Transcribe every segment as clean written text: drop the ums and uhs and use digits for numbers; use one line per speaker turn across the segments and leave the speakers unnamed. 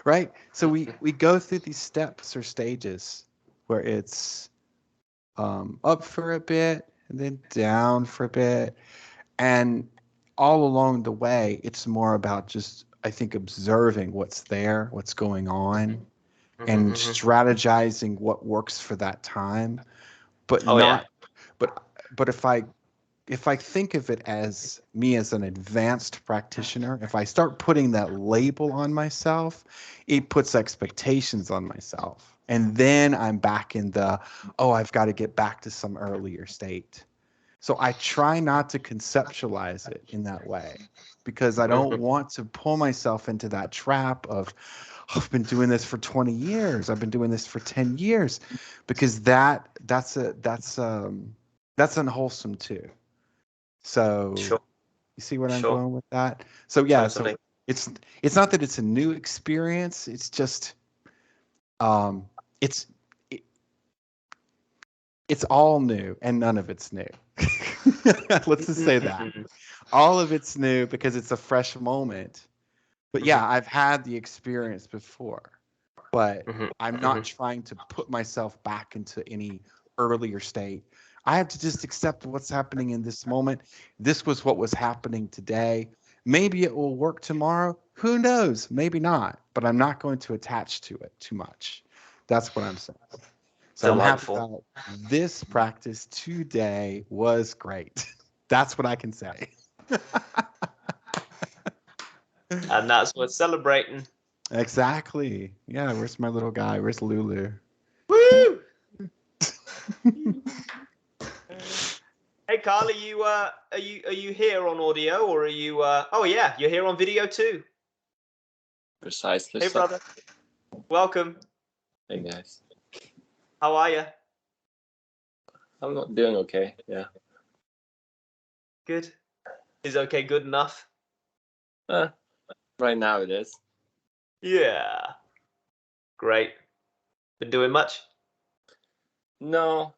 Right? So we go through these steps or stages where it's up for a bit and then down for a bit. And all along the way, it's more about just, I think, observing what's there, what's going on, and strategizing what works for that time. But
Oh yeah.
not, but but if I think of it as me as an advanced practitioner, if I start putting that label on myself, it puts expectations on myself. And then I'm back in the, oh, I've got to get back to some earlier state. So I try not to conceptualize it in that way because I don't want to pull myself into that trap of, oh, I've been doing this for 20 years. I've been doing this for 10 years, because that's unwholesome too. So
Sure.
you see where I'm
Sure.
going with that? So yeah, so
Totally.
it's it's not that it's a new experience. It's just um it's it, it's all new and none of it's new. Let's just say that. All of it's new because it's a fresh moment. But yeah, I've had the experience before, but I'm not trying to put myself back into any earlier state. I have to just accept what's happening in this moment. This was what was happening today. Maybe it will work tomorrow. Who knows? Maybe not. But I'm not going to attach to it too much. That's what I'm saying. So I'm happy
Delightful.
about this practice today was great. That's what I can say.
And that's worth celebrating.
Exactly. Yeah, where's my little guy? Where's Lulu?
Woo! Hey Carl, are you here on audio, or are you oh yeah, you're here on video too.
Precisely.
Hey
so.
brother. Welcome.
Hey guys.
How are you?
I'm not doing okay. Yeah.
Good. Is okay good enough?
Right now it is.
Yeah. Great. Been doing much?
No,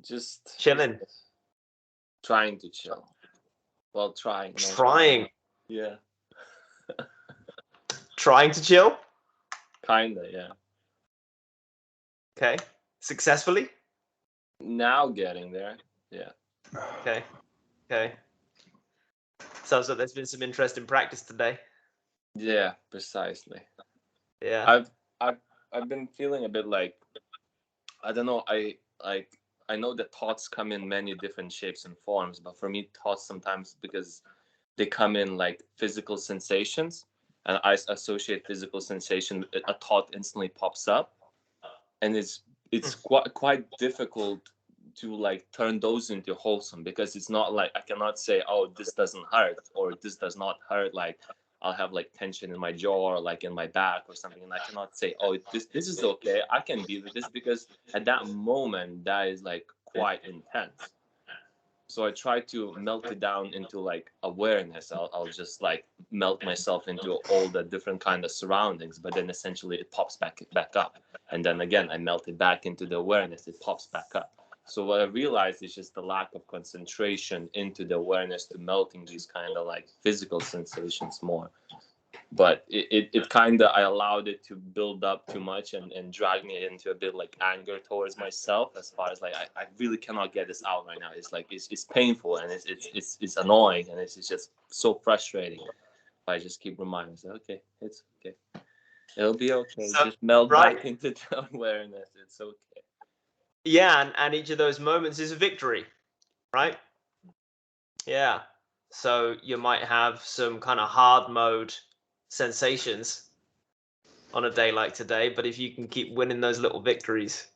just
Chilling.
trying to chill. Well, trying. No.
Trying.
Yeah.
Trying to chill?
Kinda, yeah.
Okay. Successfully?
Now getting there. Yeah.
Okay. Okay. Sounds like there's been some interesting practice today.
Yeah, precisely.
Yeah.
I've been feeling a bit like, I don't know, I know that thoughts come in many different shapes and forms, but for me thoughts sometimes, because they come in like physical sensations, and I associate physical sensation, a thought instantly pops up, and it's quite difficult to like turn those into wholesome, because it's not like I cannot say, oh, this doesn't hurt, or this does not hurt, like I'll have like tension in my jaw or like in my back or something, and I cannot say, oh, this is okay, I can be with this, because at that moment that is like quite intense. So I try to melt it down into like awareness. I'll just like melt myself into all the different kind of surroundings, but then essentially it pops back up, and then again I melt it back into the awareness, it pops back up. So what I realized is just the lack of concentration into the awareness to melting these kind of like physical sensations more. But it kind of, I allowed it to build up too much, and drag me into a bit like anger towards myself, as far as like I really cannot get this out right now. It's like it's painful, and it's annoying, and it's just so frustrating. I just keep reminding myself, okay, it's okay, it'll be okay,
So,
just melt
right.
back into the awareness, it's okay.
Yeah, and each of those moments is a victory, right? Yeah. So you might have some kind of hard mode sensations on a day like today, but if you can keep winning those little victories.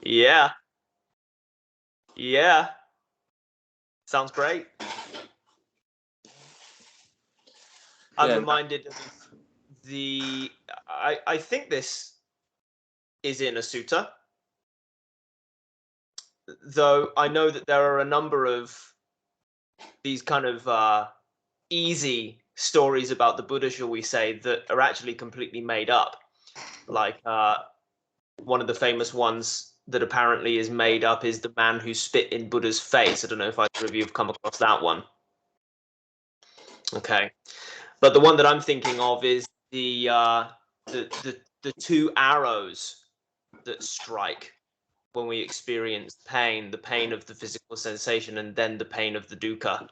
Yeah. Yeah. Sounds great. I'm reminded of I think this is in a sutta, though I know that there are a number of these kind of easy stories about the Buddha, shall we say, that are actually completely made up. Like one of the famous ones that apparently is made up is the man who spit in Buddha's face. I don't know if either of you have come across that one. Okay. But the one that I'm thinking of is the two arrows that strike when we experience pain, the pain of the physical sensation and then the pain of the dukkha.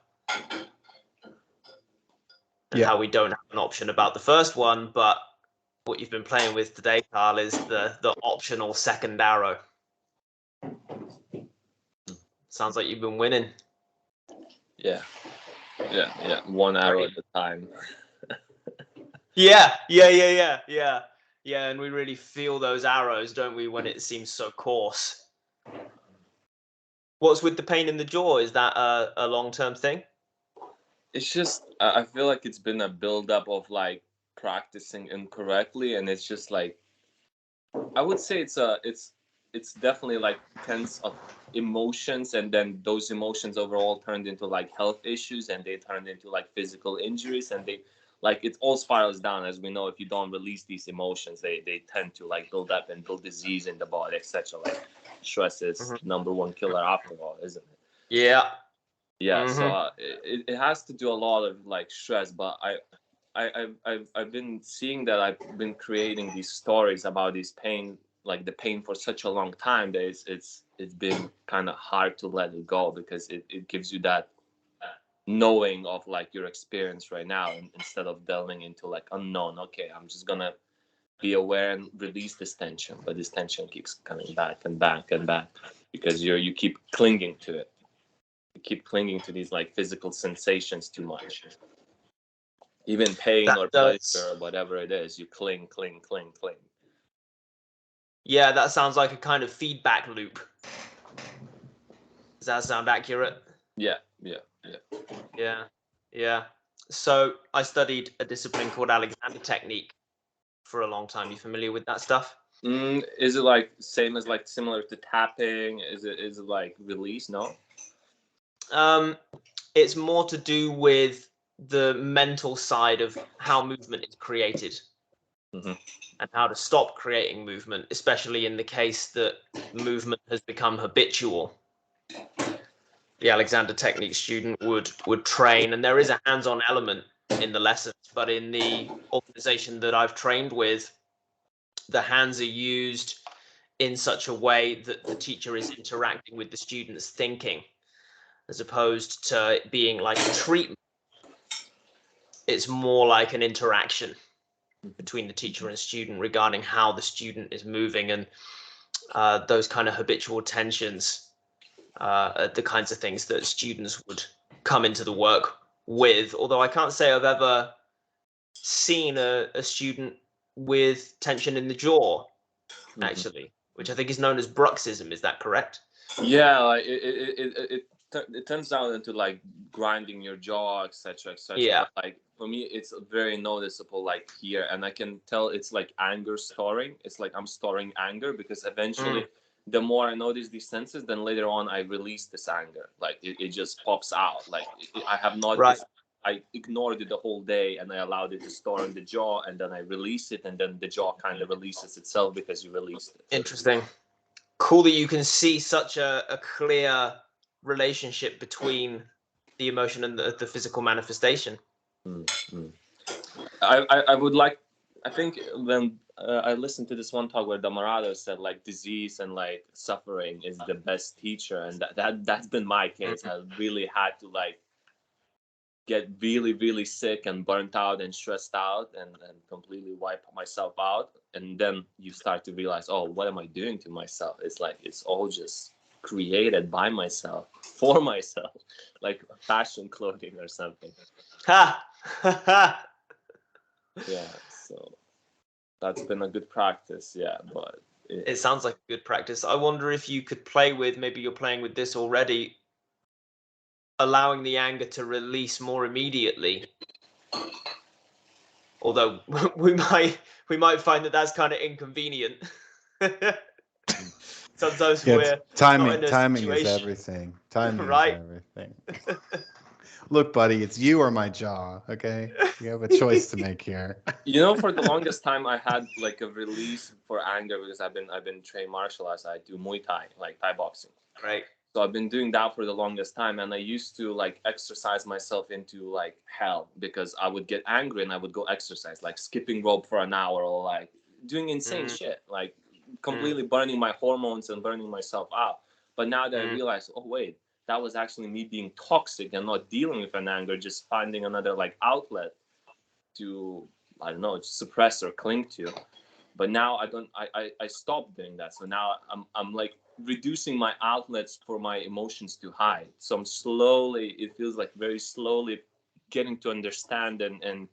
And how we don't have an option about the first one, but what you've been playing with today, Carl, is the optional second arrow. Sounds like you've been winning.
Yeah. One arrow at a time.
Yeah. And we really feel those arrows, don't we, when it seems so coarse. What's with the pain in the jaw? Is that a long-term thing?
It's just, I feel like it's been a build-up of like practicing incorrectly, and it's just like, I would say it's definitely like tense of emotions, and then those emotions overall turned into like health issues, and they turned into like physical injuries, and they like it all spirals down. As we know, if you don't release these emotions, they tend to like build up and build disease in the body, etc. Like stress is number one killer after all, isn't it? Yeah. So it has to do a lot of like stress, but I've been seeing that I've been creating these stories about this pain, like the pain, for such a long time that it's been kind of hard to let it go, because it gives you that knowing of like your experience right now, and instead of delving into like unknown. Okay, I'm just gonna be aware and release this tension, but this tension keeps coming back and back and back because you keep clinging to it. You keep clinging to these like physical sensations too much. Even pain or pleasure or whatever it is, you cling.
Yeah, that sounds like a kind of feedback loop. Does that sound accurate?
Yeah.
So I studied a discipline called Alexander technique for a long time. You familiar with that stuff?
Is it like same as like similar to tapping? Is it like release? No.
It's more to do with the mental side of how movement is created and how to stop creating movement, especially in the case that movement has become habitual. The Alexander technique student would train, and there is a hands-on element in the lessons, but in the organization that I've trained with, the hands are used in such a way that the teacher is interacting with the student's thinking, as opposed to it being like a treatment. It's more like an interaction between the teacher and student regarding how the student is moving, and those kind of habitual tensions, the kinds of things that students would come into the work with. Although I can't say I've ever seen a student with tension in the jaw, actually, which I think is known as bruxism. Is that correct?
Yeah, like it turns out into like grinding your jaw, etc.
Yeah.
But like for me, it's very noticeable, like here, and I can tell it's like anger storing. It's like I'm storing anger, because eventually, the more I notice these senses, then later on I release this anger. Like it just pops out. Like I have noticed.
Right.
I ignored it the whole day, and I allowed it to store in the jaw, and then I release it, and then the jaw kind of releases itself because you released it.
Interesting. Cool that you can see such a clear relationship between the emotion and the physical manifestation.
I would like, I think when I listened to this one talk where Dhammarato said like disease and like suffering is the best teacher, and that's been my case. I really had to like get really sick and burnt out and stressed out and completely wipe myself out, and then you start to realize, oh, what am I doing to myself? It's like it's all just created by myself for myself, like fashion clothing or something. Yeah, so that's been a good practice. Yeah, but
it sounds like a good practice. I wonder if you could play with, maybe you're playing with this already, allowing the anger to release more immediately. Although we might find that that's kind of inconvenient. Sometimes we're
timing is everything. Timing
right?
is everything. Look, buddy, it's you or my jaw. Okay, you have a choice to make here.
You know, for the longest time, I had like a release for anger because I've been trained martial arts. I do Muay Thai, like Thai boxing.
Right.
So I've been doing that for the longest time, and I used to like exercise myself into like hell, because I would get angry and I would go exercise, like skipping rope for an hour, or like doing insane shit, like completely burning my hormones and burning myself out. But now that I realize, oh wait, that was actually me being toxic and not dealing with an anger, just finding another like outlet to, I don't know, suppress or cling to. But now I stopped doing that. So now I'm like reducing my outlets for my emotions to hide. So I'm slowly, it feels like very slowly getting to understand and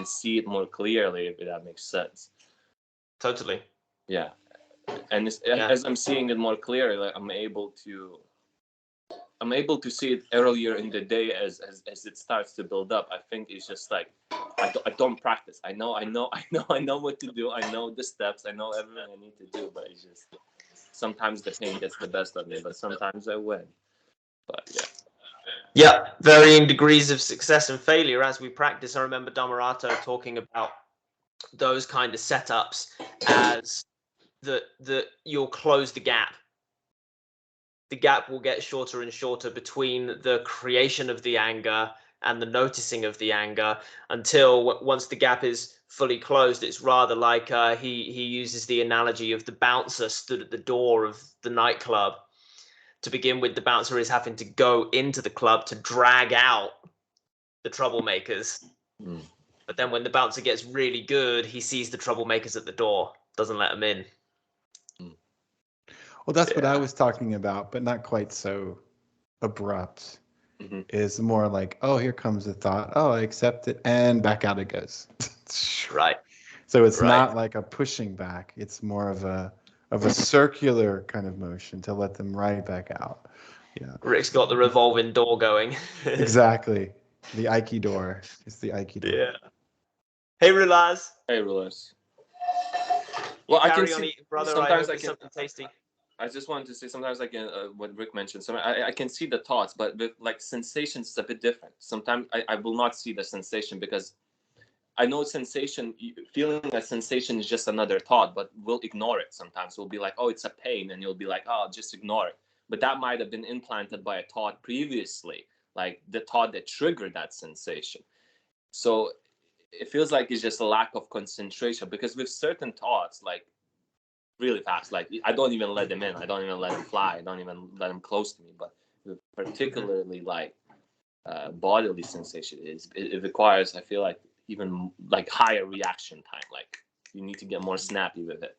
see it more clearly, if that makes sense.
Totally.
Yeah. And as I'm seeing it more clearly, like I'm able to see it earlier in the day as it starts to build up. I think it's just like I don't practice. I know what to do. I know the steps. I know everything I need to do. But it's just sometimes the pain gets the best of me. But sometimes I win. But yeah.
Yeah, varying degrees of success and failure as we practice. I remember Dhammarato talking about those kind of setups as that you'll close the gap. The gap will get shorter and shorter between the creation of the anger and the noticing of the anger, until once the gap is fully closed, it's rather like he uses the analogy of the bouncer stood at the door of the nightclub. To begin with, the bouncer is having to go into the club to drag out the troublemakers. But then when the bouncer gets really good, he sees the troublemakers at the door, doesn't let them in.
Well, that's what I was talking about, but not quite so abrupt. Is more like, oh, here comes the thought. Oh, I accept it, and back out it goes.
Right.
So it's not like a pushing back. It's more of a circular kind of motion to let them right back out. Yeah.
Rick's got the revolving door going.
Exactly. The Aiki door. It's the Aiki door.
Yeah. Hey, Rulaz.
Hey, Rulaz. Well, I can see.
Eating, brother.
Sometimes
I can something tasty.
I just wanted to say, sometimes I can, what Rick mentioned, so I can see the thoughts, but with like sensations, it's a bit different. Sometimes I will not see the sensation, because I know sensation, feeling a sensation is just another thought, but we'll ignore it sometimes. We'll be like, oh, it's a pain, and you'll be like, oh, just ignore it. But that might have been implanted by a thought previously, like the thought that triggered that sensation. So it feels like it's just a lack of concentration, because with certain thoughts, like, really fast, like I don't even let them in, I don't even let them fly, I don't even let them close to me. But particularly like bodily sensation, it requires, I feel like, even like higher reaction time, like you need to get more snappy with it.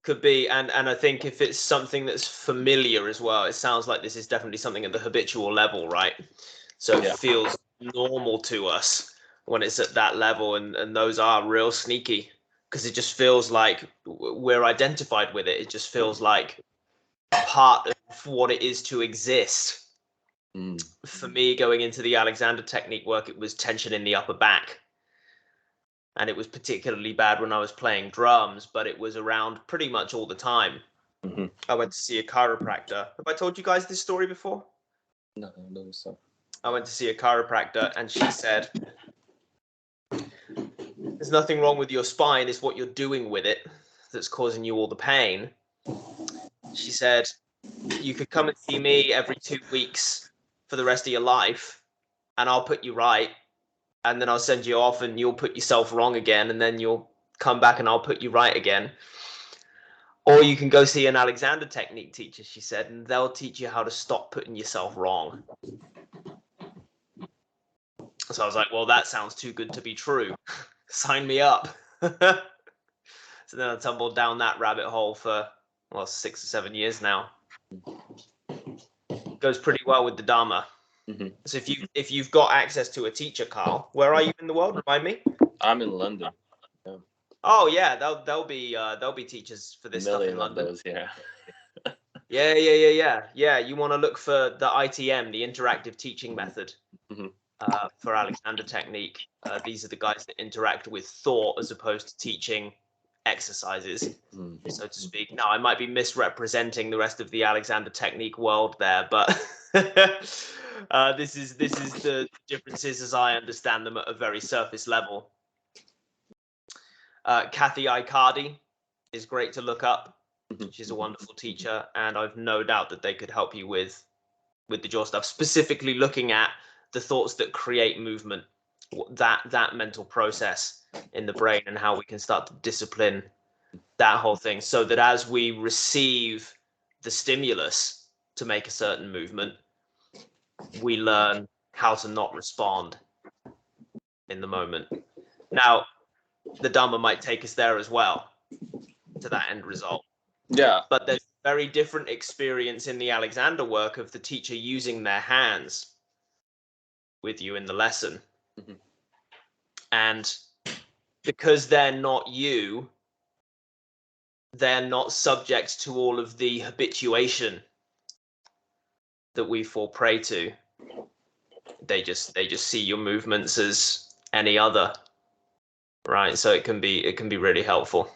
Could be, and I think if it's something that's familiar as well, it sounds like this is definitely something at the habitual level, right? So it feels normal to us when it's at that level, and those are real sneaky, because it just feels like we're identified with it. It just feels like part of what it is to exist. For me, going into the Alexander technique work, it was tension in the upper back. And it was particularly bad when I was playing drums, but it was around pretty much all the time. I went to see a chiropractor. Have I told you guys this story before?
No, I don't know so.
I went to see a chiropractor, and she said, there's nothing wrong with your spine, it's what you're doing with it that's causing you all the pain. She said, you could come and see me every 2 weeks for the rest of your life, and I'll put you right, and then I'll send you off and you'll put yourself wrong again, and then you'll come back and I'll put you right again. Or you can go see an Alexander technique teacher, she said, and they'll teach you how to stop putting yourself wrong. So I was like, well, that sounds too good to be true. Sign me up. So then I tumbled down that rabbit hole for, 6 or 7 years now. Goes pretty well with the Dhamma. So if you've got access to a teacher, Carl, where are you in the world? Remind me.
I'm in London. Yeah.
Oh yeah, there'll be teachers for this stuff in London.
Those, yeah.
Yeah. You want to look for the ITM, the interactive teaching method, for Alexander technique. These are the guys that interact with thought as opposed to teaching exercises, so to speak. Now, I might be misrepresenting the rest of the Alexander technique world there, but this is the differences as I understand them at a very surface level. Kathy Icardi is great to look up. She's a wonderful teacher, and I've no doubt that they could help you with the jaw stuff, specifically looking at the thoughts that create movement, that mental process in the brain, and how we can start to discipline that whole thing, so that as we receive the stimulus to make a certain movement, we learn how to not respond in the moment. Now, the Dhamma might take us there as well, to that end result.
Yeah.
But there's a very different experience in the Alexander work of the teacher using their hands with you in the lesson.
Mm-hmm.
And because they're not you, they're not subject to all of the habituation that we fall prey to. They just see your movements as any other, right? So it can be really helpful.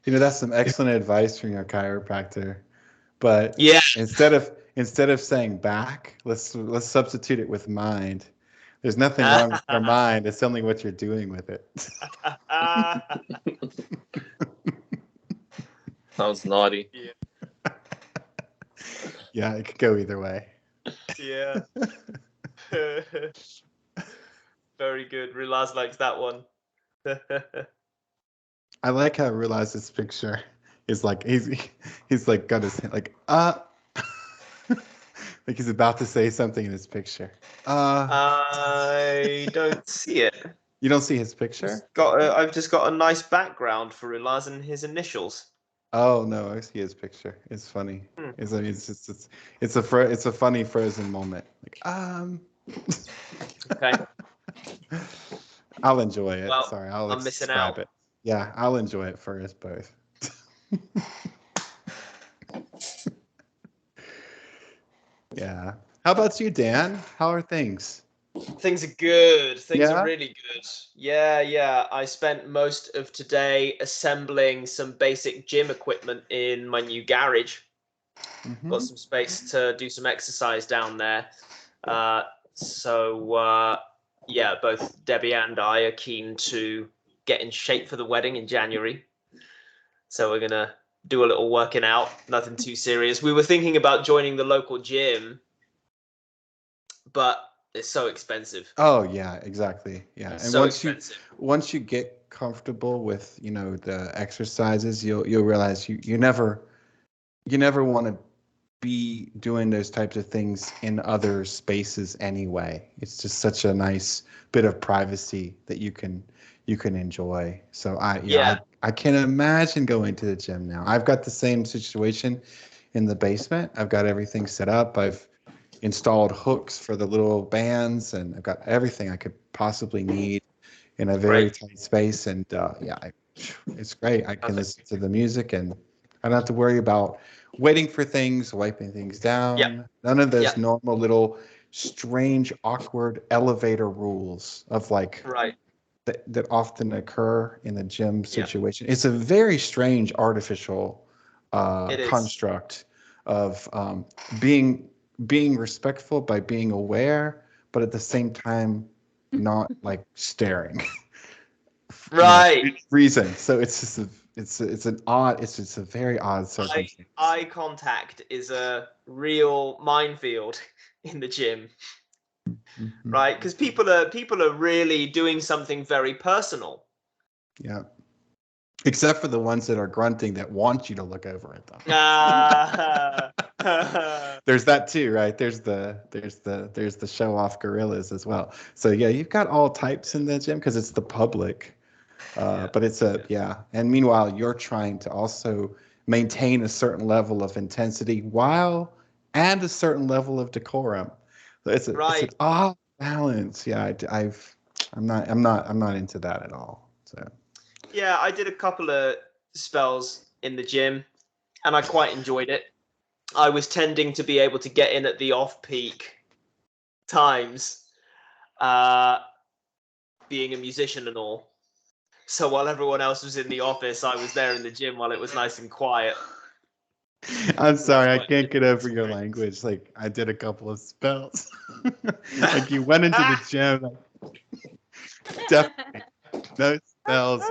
You know, that's some excellent advice from your chiropractor. But
Yeah.
instead of saying back, let's substitute it with mind. There's nothing wrong with your mind. It's only what you're doing with it.
Sounds naughty.
Yeah.
Yeah, it could go either way.
Yeah. Very good. Rilaz likes that one.
I like how I realized this picture is like he's like got his hand like like he's about to say something in his picture.
I don't see it.
You don't see his picture?
I've just got a nice background for Rilaz and his initials.
Oh no, I see his picture. It's funny. It's a funny frozen moment. Like
Okay.
I'll enjoy it.
Well,
Sorry, I'll
I'm missing
describe
out.
it. Yeah, I'll enjoy it for us both. Yeah. How about you, Dan? How are things?
Things are good. Things
Yeah?
are really good. Yeah. I spent most of today assembling some basic gym equipment in my new garage.
Mhm.
Got some space to do some exercise down there. Yeah, both Debbie and I are keen to get in shape for the wedding in January. So we're going to do a little working out, nothing too serious. We were thinking about joining the local gym, but it's so expensive.
Oh yeah, exactly. Yeah. And
So expensive.
once you get comfortable with, you know, the exercises, you'll realize you never want to be doing those types of things in other spaces anyway. It's just such a nice bit of privacy that you can enjoy. So I can imagine going to the gym now. I've got the same situation in the basement. I've got everything set up. I've installed hooks for the little bands, and I've got everything I could possibly need in a very tight space. And it's great. I can listen to the music, and I don't have to worry about waiting for things, wiping things down.
Yep.
None of those normal little strange, awkward elevator rules of like that often occur in the gym situation. It's a very strange artificial construct of being respectful by being aware, but at the same time not like staring. Reason. So it's just it's a very odd circumstance.
Eye contact is a real minefield in the gym.
Mm-hmm.
Right? Because people are really doing something very personal.
Yeah. Except for the ones that are grunting that want you to look over at them. There's that too, right? There's the show off gorillas as well. So yeah, you've got all types in the gym because it's the public. But it's and meanwhile you're trying to also maintain a certain level of intensity and a certain level of decorum. So it's an odd balance. Yeah, I'm not into that at all. So
yeah, I did a couple of spells in the gym and I quite enjoyed it. I was tending to be able to get in at the off-peak times, being a musician and all. So while everyone else was in the office, I was there in the gym while it was nice and quiet.
I'm sorry, I can't get over your language. Like I did a couple of spells. Like you went into the gym. Definitely no spells.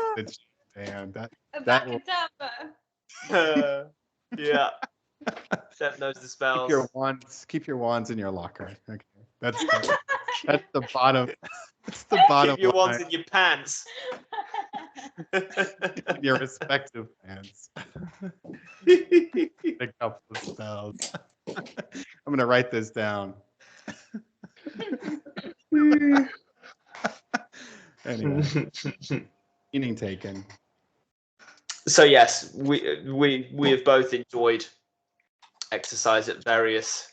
Damn, that will.
Yeah. Seth knows the spells.
Keep your wands in your locker. Okay, that's the bottom. That's the bottom
Keep your
line.
wands in your pants.
In your respective pants. A couple of spells. I'm gonna write this down. Anyway, meaning taken.
So yes, we have both enjoyed exercise at various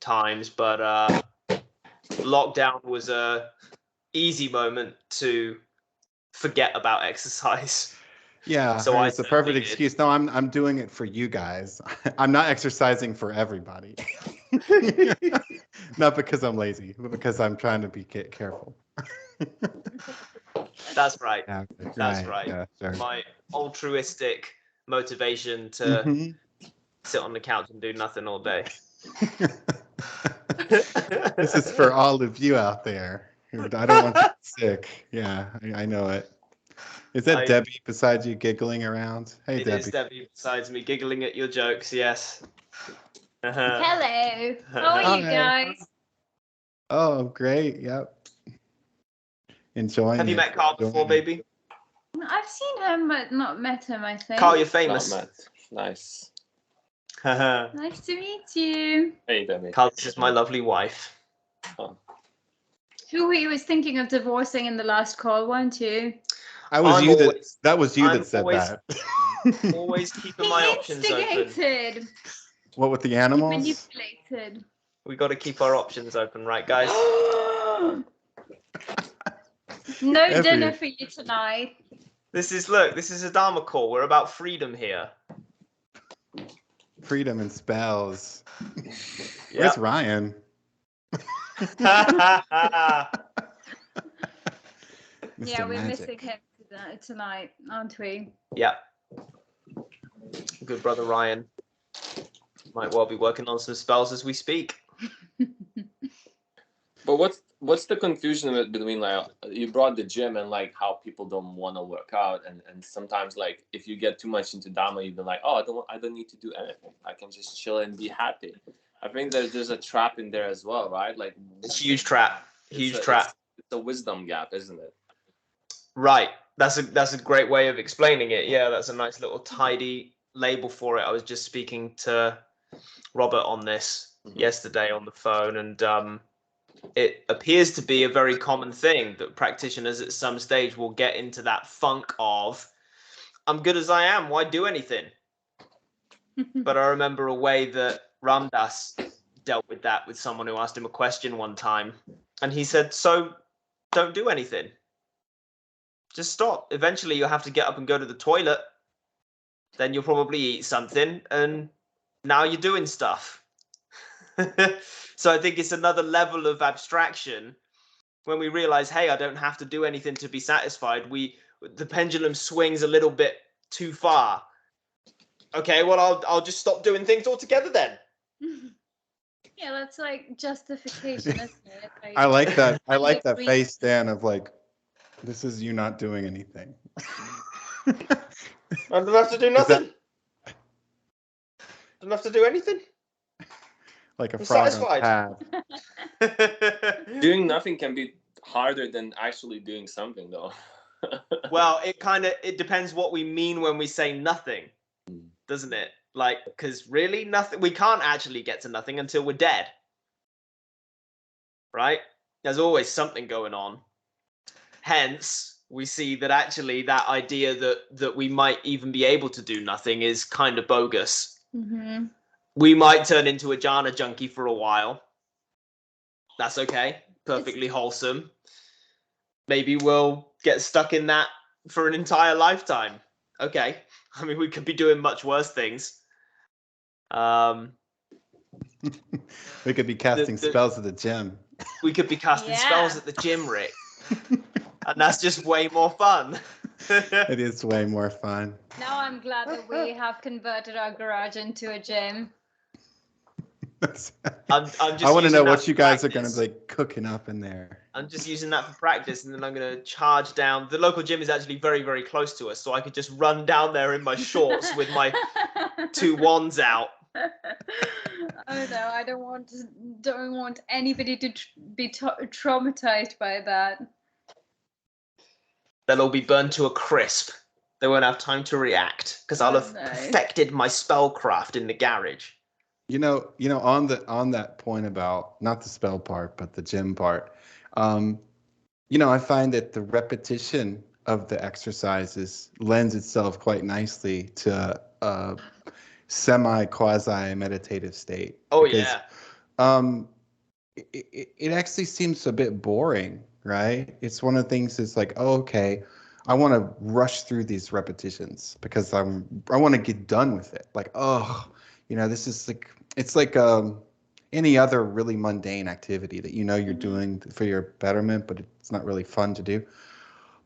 times, but lockdown was a easy moment to forget about exercise.
Yeah,
So
it's a perfect excuse. No, I'm doing it for you guys. I'm not exercising for everybody. Not because I'm lazy, but because I'm trying to be careful.
That's right.
Yeah,
That's right.
Yeah, sure.
My altruistic motivation to sit on the couch and do nothing all day.
This is for all of you out there. I don't want you sick. Yeah, I know it. Is that Debbie beside you giggling around? Hey, Debbie.
It is Debbie besides me giggling at your jokes, yes.
Hello. How are you guys?
Oh, great. Yep. Enjoying
Have you met Carl before, baby?
I've seen him, but not met him, I think.
Carl, you're famous.
Not met. Nice.
Nice to meet you.
Hey, Debbie.
Carl, this is my lovely wife.
Oh.
Who he was thinking of divorcing in the last call, weren't you?
That was you that said that.
Always keeping my options open.
Instigated.
What with the animals?
Manipulated.
We got to keep our options open, right, guys?
No dinner for you tonight.
This is a Dhamma call. We're about freedom here.
Freedom and spells.
Yep.
Where's Ryan?
Yeah, we're missing him tonight, aren't we?
Yeah. Good brother Ryan. Might well be working on some spells as we speak.
But what's the confusion between, like, you brought the gym and like how people don't want to work out, and sometimes, like, if you get too much into Dhamma, you've been like, oh, I don't need to do anything. I can just chill and be happy. I think there's a trap in there as well, right? Like,
it's a huge trap. Huge trap.
It's a wisdom gap, isn't it?
Right. That's a great way of explaining it. Yeah, that's a nice little tidy label for it. I was just speaking to Robert on this yesterday on the phone, and it appears to be a very common thing that practitioners at some stage will get into that funk of, I'm good as I am, why do anything? But I remember a way that Ramdas dealt with that with someone who asked him a question one time, and he said, so don't do anything. Just stop. Eventually you'll have to get up and go to the toilet. Then you'll probably eat something, and now you're doing stuff. So I think it's another level of abstraction when we realize, hey, I don't have to do anything to be satisfied. The pendulum swings a little bit too far. Okay, well, I'll just stop doing things altogether then.
Yeah, that's like justification, isn't it? Like,
I like that. I like that face, Dan, of like, this is you not doing anything.
I don't have to do nothing. I don't have to do anything.
Like a frog on a path.
Doing nothing can be harder than actually doing something, though.
Well, it depends what we mean when we say nothing, doesn't it? Like, because really nothing, we can't actually get to nothing until we're dead, right? There's always something going on. Hence, we see that actually that idea that we might even be able to do nothing is kind of bogus.
Mm-hmm.
We might turn into a jhana junkie for a while. That's okay. Perfectly wholesome. Maybe we'll get stuck in that for an entire lifetime. Okay. I mean, we could be doing much worse things.
We could be casting spells at the gym.
We could be casting spells at the gym, Rick. And that's just way more fun.
It is way more fun.
Now I'm glad that we have converted our garage into a gym.
I'm just
I want to know what you guys
practice.
are going to be cooking up in there.
I'm just using that for practice, and then I'm going to charge down. The local gym is actually very, very close to us, so I could just run down there in my shorts with my 2 wands out.
Oh no, I don't want anybody to be traumatized by that.
They'll all be burned to a crisp. They won't have time to react because I'll have perfected my spellcraft in the garage.
On that point about not the spell part, but the gym part, I find that the repetition of the exercises lends itself quite nicely to a semi-quasi meditative state.
Oh,
because,
yeah.
It actually seems a bit boring, right? It's one of the things that's like, oh, okay, I want to rush through these repetitions because I want to get done with it. Like, this is like, it's like any other really mundane activity that you're doing for your betterment, but it's not really fun to do.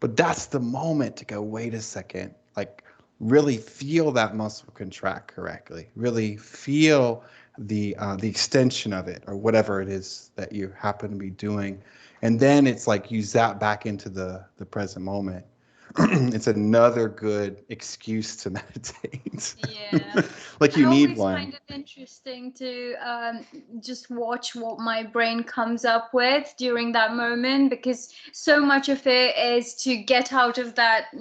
But that's the moment to go, wait a second, like really feel that muscle contract correctly, really feel the extension of it or whatever it is that you happen to be doing. And then it's like you zap back into the present moment. It's another good excuse to meditate.
Yeah.
Like you need
I
one.
always find it interesting to just watch what my brain comes up with during that moment, because so much of it is to get out of that,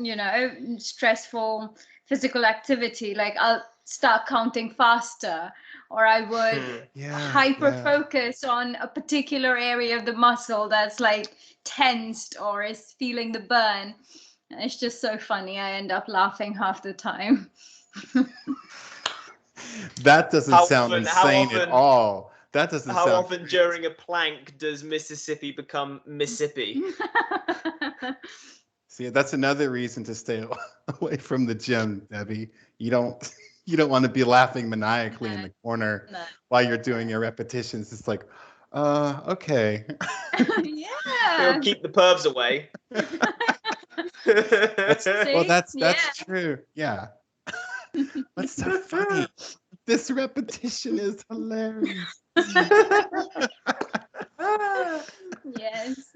stressful physical activity. Like I'll start counting faster, or I would hyper focus on a particular area of the muscle that's like tensed or is feeling the burn. And it's just so funny. I end up laughing half the time.
That doesn't sound insane at all. That doesn't sound.
How often during a plank does Mississippi become Mississippi?
See, that's another reason to stay away from the gym, Debbie. You don't want to be laughing maniacally in the corner while you're doing your repetitions. It's like, okay.
Yeah.
It'll keep the pervs away.
That's true. Yeah. What's so funny? This repetition is hilarious.
Yes.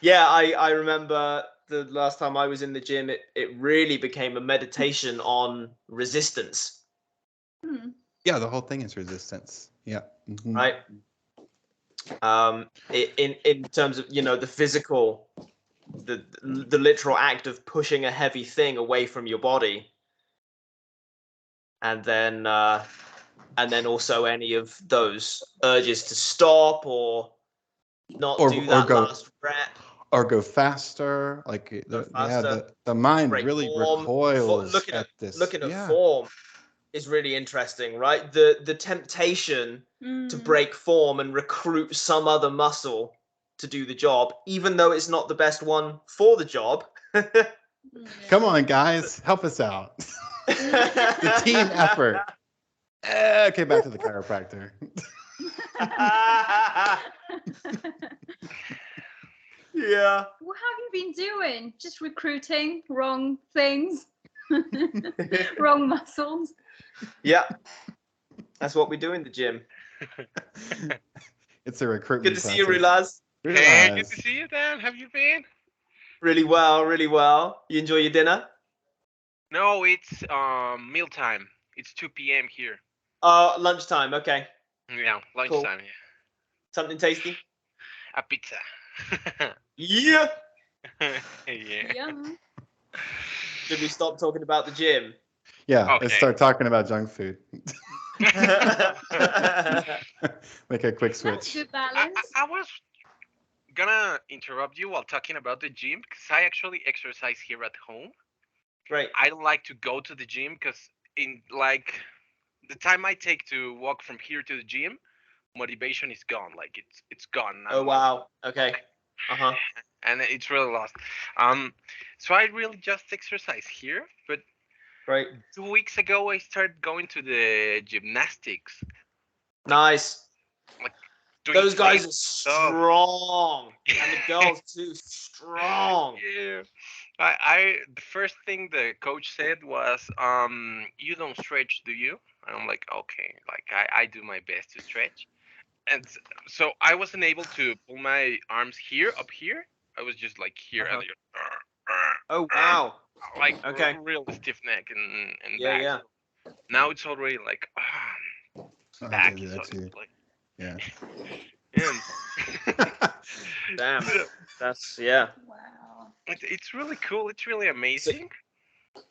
Yeah, I remember the last time I was in the gym, it really became a meditation on resistance.
Yeah, the whole thing is resistance. Yeah. Mm-hmm.
Right. In terms of the physical, the literal act of pushing a heavy thing away from your body, and then also any of those urges to stop or not do that last rep.
Or go faster, like the mind really recoils at this.
Looking at form is really interesting, right? The temptation to break form and recruit some other muscle to do the job, even though it's not the best one for the job.
Come on, guys, help us out. The team effort. Okay, back to the chiropractor.
Yeah.
What have you been doing? Just recruiting wrong things, wrong muscles.
Yeah, that's what we do in the gym.
It's a recruitment.
Good to see you, Rilaz.
Hey, good to see you, Dan. Have you been?
Really well, really well. You enjoy your dinner?
No, it's mealtime. It's 2 p.m. here.
Lunchtime. Okay.
Yeah, lunchtime. Cool. Yeah.
Something tasty?
A pizza.
Yeah.
Yeah.
Yum.
Should we stop talking about the gym?
Yeah, okay. Let's start talking about junk food. Make a quick switch.
That's good balance.
I was gonna interrupt you while talking about the gym because I actually exercise here at home.
Right.
I don't like to go to the gym because in like the time I take to walk from here to the gym, motivation is gone. Like it's gone.
Oh wow. Okay. Uh-huh.
And it's really lost. So I really just exercise here, but
right.
2 weeks ago I started going to the gymnastics.
Nice.
Like
those guys are strong, and the girls too strong.
Yeah. I the first thing the coach said was, you don't stretch, do you? And I'm like, okay, like I do my best to stretch. And so I wasn't able to pull my arms up here. I was just like here,
Uh-huh.
and
Oh wow.
like
Okay.
real stiff neck and
Yeah,
back.
yeah.
So now it's already like back
Okay,
is
that's
already
it.
like
Yeah.
and
Damn. That's yeah.
Wow.
it's really cool. It's really amazing.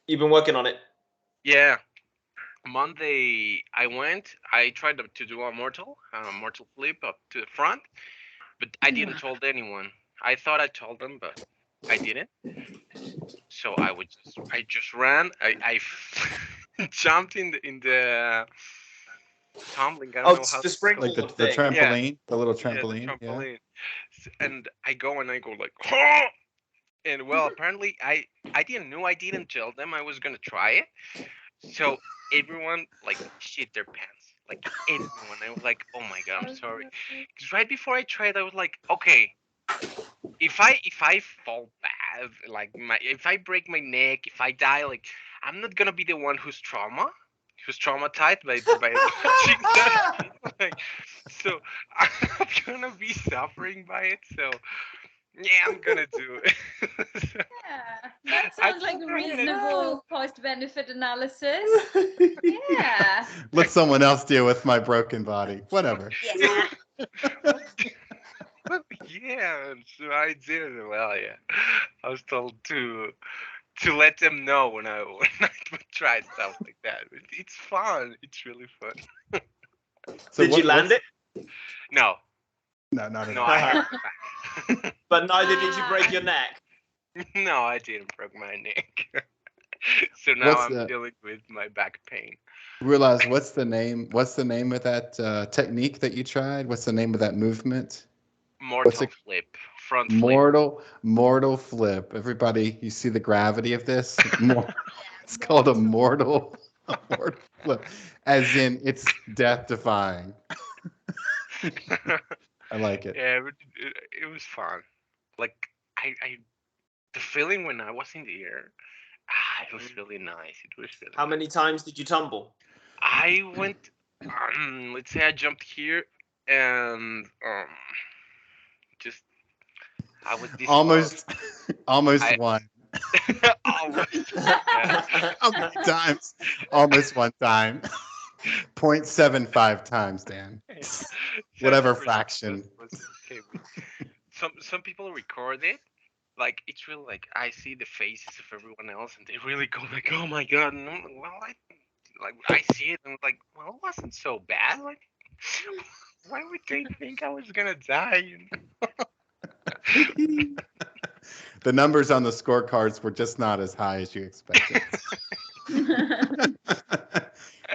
You've been working on it.
Yeah. Monday I tried to do a mortal flip up to the front, but I didn't told anyone. I thought I told them, but I didn't. So I just ran. I jumped in the tumbling. I don't
Oh,
know how
the
to call
Like
it.
the
springboard thing.
trampoline, the little
Yeah, the
trampoline. Yeah.
trampoline. And I go like, and well, apparently I didn't know. I didn't tell them I was gonna try it. So everyone like shit their pants. Like everyone. I was like, oh my god, I'm sorry. Because right before I tried, I was like, okay, if I fall bad, like if I break my neck, if I die, like I'm not gonna be the one who's traumatized by watching that. Like, so I'm gonna be suffering by it. So yeah, I'm gonna do it. So,
Yeah, that
I
sounds like a
tried it.
reasonable cost-benefit analysis. Yeah.
Let someone else deal with my broken body. Whatever.
Yeah.
Well, yeah, so I did it. Well, yeah, I was told to let them know when I would try stuff like that. It's fun. It's really fun.
So
Did you land it?
No,
No, not at
no,
all.
I hurt my back.
But neither did you break your neck.
No, I didn't break my neck. So now
What's
I'm
the
dealing with my back pain.
realize what's the name? What's the name of that technique that you tried? What's the name of that movement? What's
Mortal
it?
flip, front flip.
Mortal flip. Everybody, you see the gravity of this? It's called a mortal flip, as in it's death defying. I like it.
Yeah, but it was fun. Like I, the feeling when I was in the air, it was really nice. It was really
How
nice.
many times did you tumble?
I went, let's say I jumped here and just I was this
Almost,
close.
almost
I-
one.
Almost. Yeah.
How many times? Almost one time. 0.75 times, Dan. Whatever
70%
fraction.
was okay with. Some people record it. Like it's really like I see the faces of everyone else, and they really go like, "Oh my god!" And well, I see it, and like, well, it wasn't so bad. Like, why would they think I was gonna die?
The numbers on the scorecards were just not as high as you expected.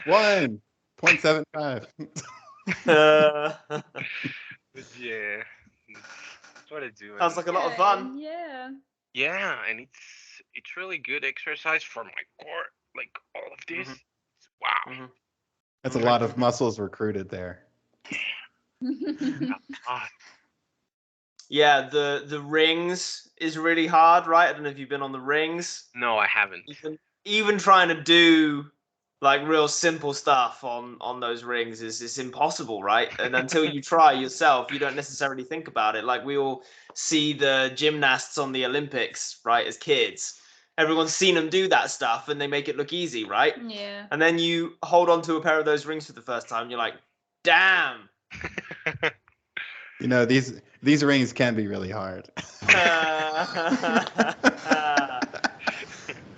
1.75.
But yeah, that's what I do.
Sounds like a lot of fun.
Yeah.
Yeah, and it's really good exercise for my core. Like all of this. Wow.
Mhm.
That's a lot of muscles recruited there.
Ah,
Yeah, the rings is really hard, right? I don't know if you've been on the rings.
no, I haven't.
Even trying to do like real simple stuff on those rings is impossible, right? And until you try yourself, you don't necessarily think about it. Like we all see the gymnasts on the Olympics, right, as kids. Everyone's seen them do that stuff and they make it look easy, right?
Yeah.
And then you hold on to a pair of those rings for the first time, you're like, damn.
You know, these rings can be really hard.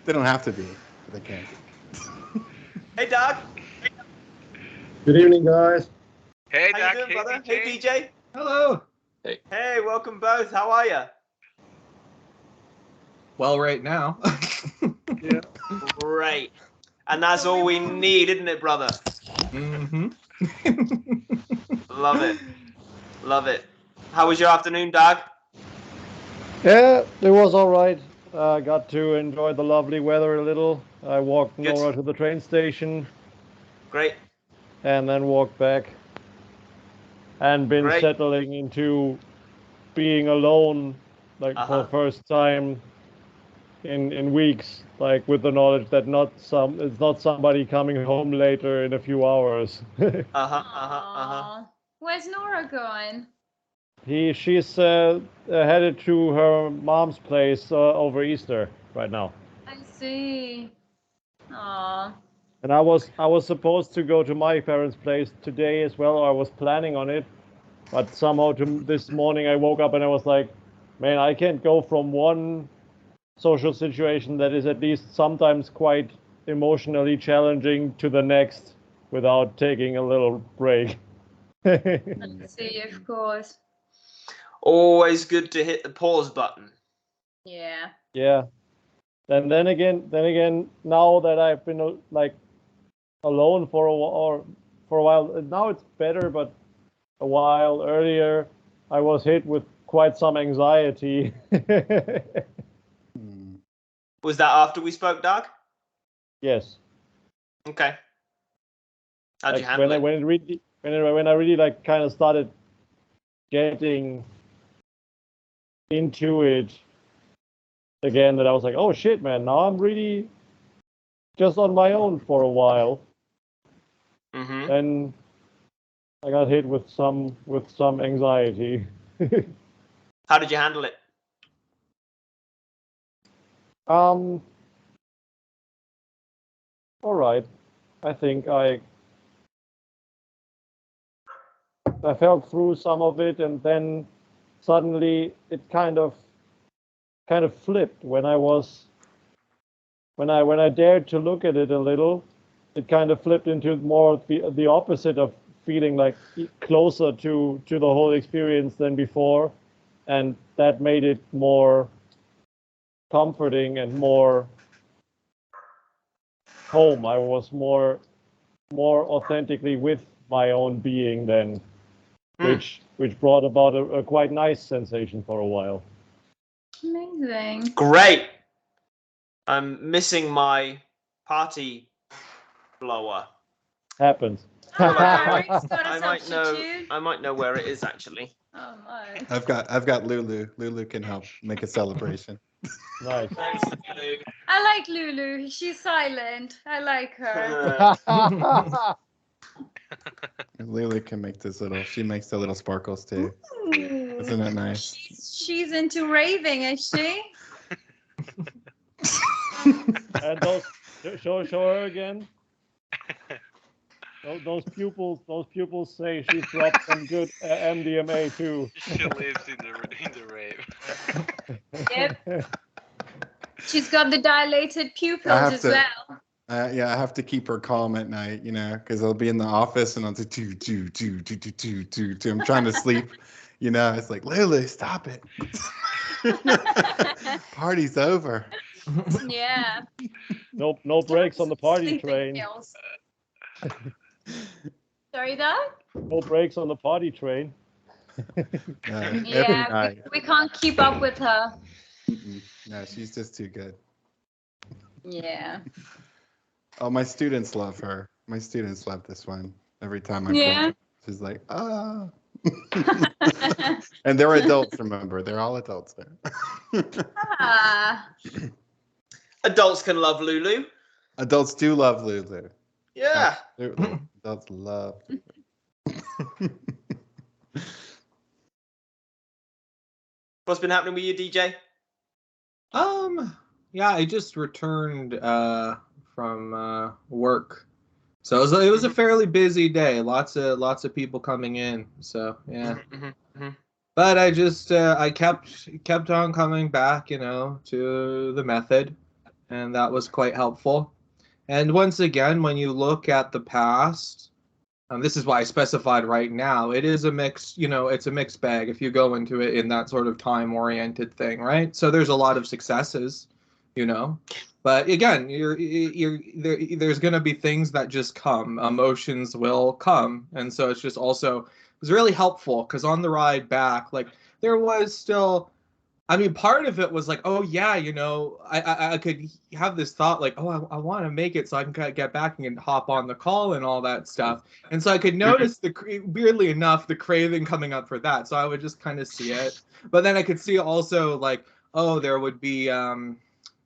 They don't have to be, but they can.
Hey, Doug.
Good evening, guys.
Hey,
How
Doc.
you doing,
Hey,
brother?
BJ.
Hey, BJ.
Hello.
Hey, welcome both. How are you?
Well, right now.
Yeah.
Great. And that's all we need, isn't it, brother?
Mm-hmm.
Love it. Love it. How was your afternoon, Doug?
Yeah, it was all right. I got to enjoy the lovely weather a little. I walked
Good.
Nora to the train station
Great.
and then walked back. And been
Great.
settling into being alone, like for
Uh-huh.
the first time in weeks, like with the knowledge that it's not somebody coming home later in a few hours.
Uh-huh. Uh-huh. Uh-huh.
Aw. Where's Nora going?
She's headed to her mom's place over Easter right now.
I see. Aw.
And I was supposed to go to my parents' place today as well, or I was planning on it, but somehow this morning I woke up and I was like, man, I can't go from one social situation that is at least sometimes quite emotionally challenging to the next without taking a little break.
I see, of course.
Always good to hit the pause button.
Yeah.
Yeah. And then again, now that I've been like alone for a while, now it's better, but a while earlier I was hit with quite some anxiety.
Was that after we spoke, Doug?
Yes.
Okay. How'd
Like
you handle it?
when I really like kind of started getting into it again, that I was like, oh shit, man, now I'm really just on my own for a while.
Mm-hmm.
And I got hit with some anxiety.
How did you handle it?
All right. I think I felt through some of it, and then suddenly it kind of flipped when I dared to look at it a little. It kind of flipped into more the opposite of feeling like closer to the whole experience than before, and that made it more comforting and more home. I was more authentically with my own being then, which brought about a quite nice sensation for a while.
Amazing.
Great. I'm missing my party blower.
Happens.
Well,
It's got a
I might know.
substitute.
I might know where it is actually.
Oh my.
I've got Lulu. Lulu can help make a celebration.
Nice.
Thanks, Luke.
I like Lulu. She's silent. I like her.
Lulu can make this little. She makes the little sparkles too.
Ooh.
Isn't it nice?
She's into raving, is she?
And those show her again. Those pupils say she's dropped some good MDMA too.
She lives in the rave.
Yep. She's got the dilated pupils as well.
Yeah, I have to keep her calm at night, you know, because I'll be in the office and I'll do do. I'm trying to sleep, you know. It's like, Lulu, stop it. Party's over.
Yeah.
No brakes on the party
Sleeping
train.
pills. Sorry, Doug?
No brakes on the party train.
Every
Yeah,
night.
we can't keep up with her.
No, she's just too good.
Yeah.
Oh, my students love her. My students love this one. Every time I
Yeah.
play, she's like, ah. And they're adults, remember. They're all adults there.
Ah.
Adults can love Lulu.
Adults do love Lulu.
Yeah.
Absolutely. Adults love Lulu.
What's been happening with you, DJ?
Yeah, I just returned from work, so it was a fairly busy day. Lots of people coming in. So yeah, but I just I kept on coming back, you know, to the method, and that was quite helpful. And once again, when you look at the past, this is why I specified right now, it is a mix, you know, it's a mixed bag if you go into it in that sort of time-oriented thing, right? So there's a lot of successes, you know, but again, there's going to be things that just come, emotions will come. And so it's just also, it was really helpful because on the ride back, like there was still, I mean, part of it was like, oh yeah, you know, I could have this thought like, oh, I want to make it so I can get back and hop on the call and all that stuff. And so I could notice weirdly enough, the craving coming up for that. So I would just kind of see it. But then I could see also like, oh, there would be,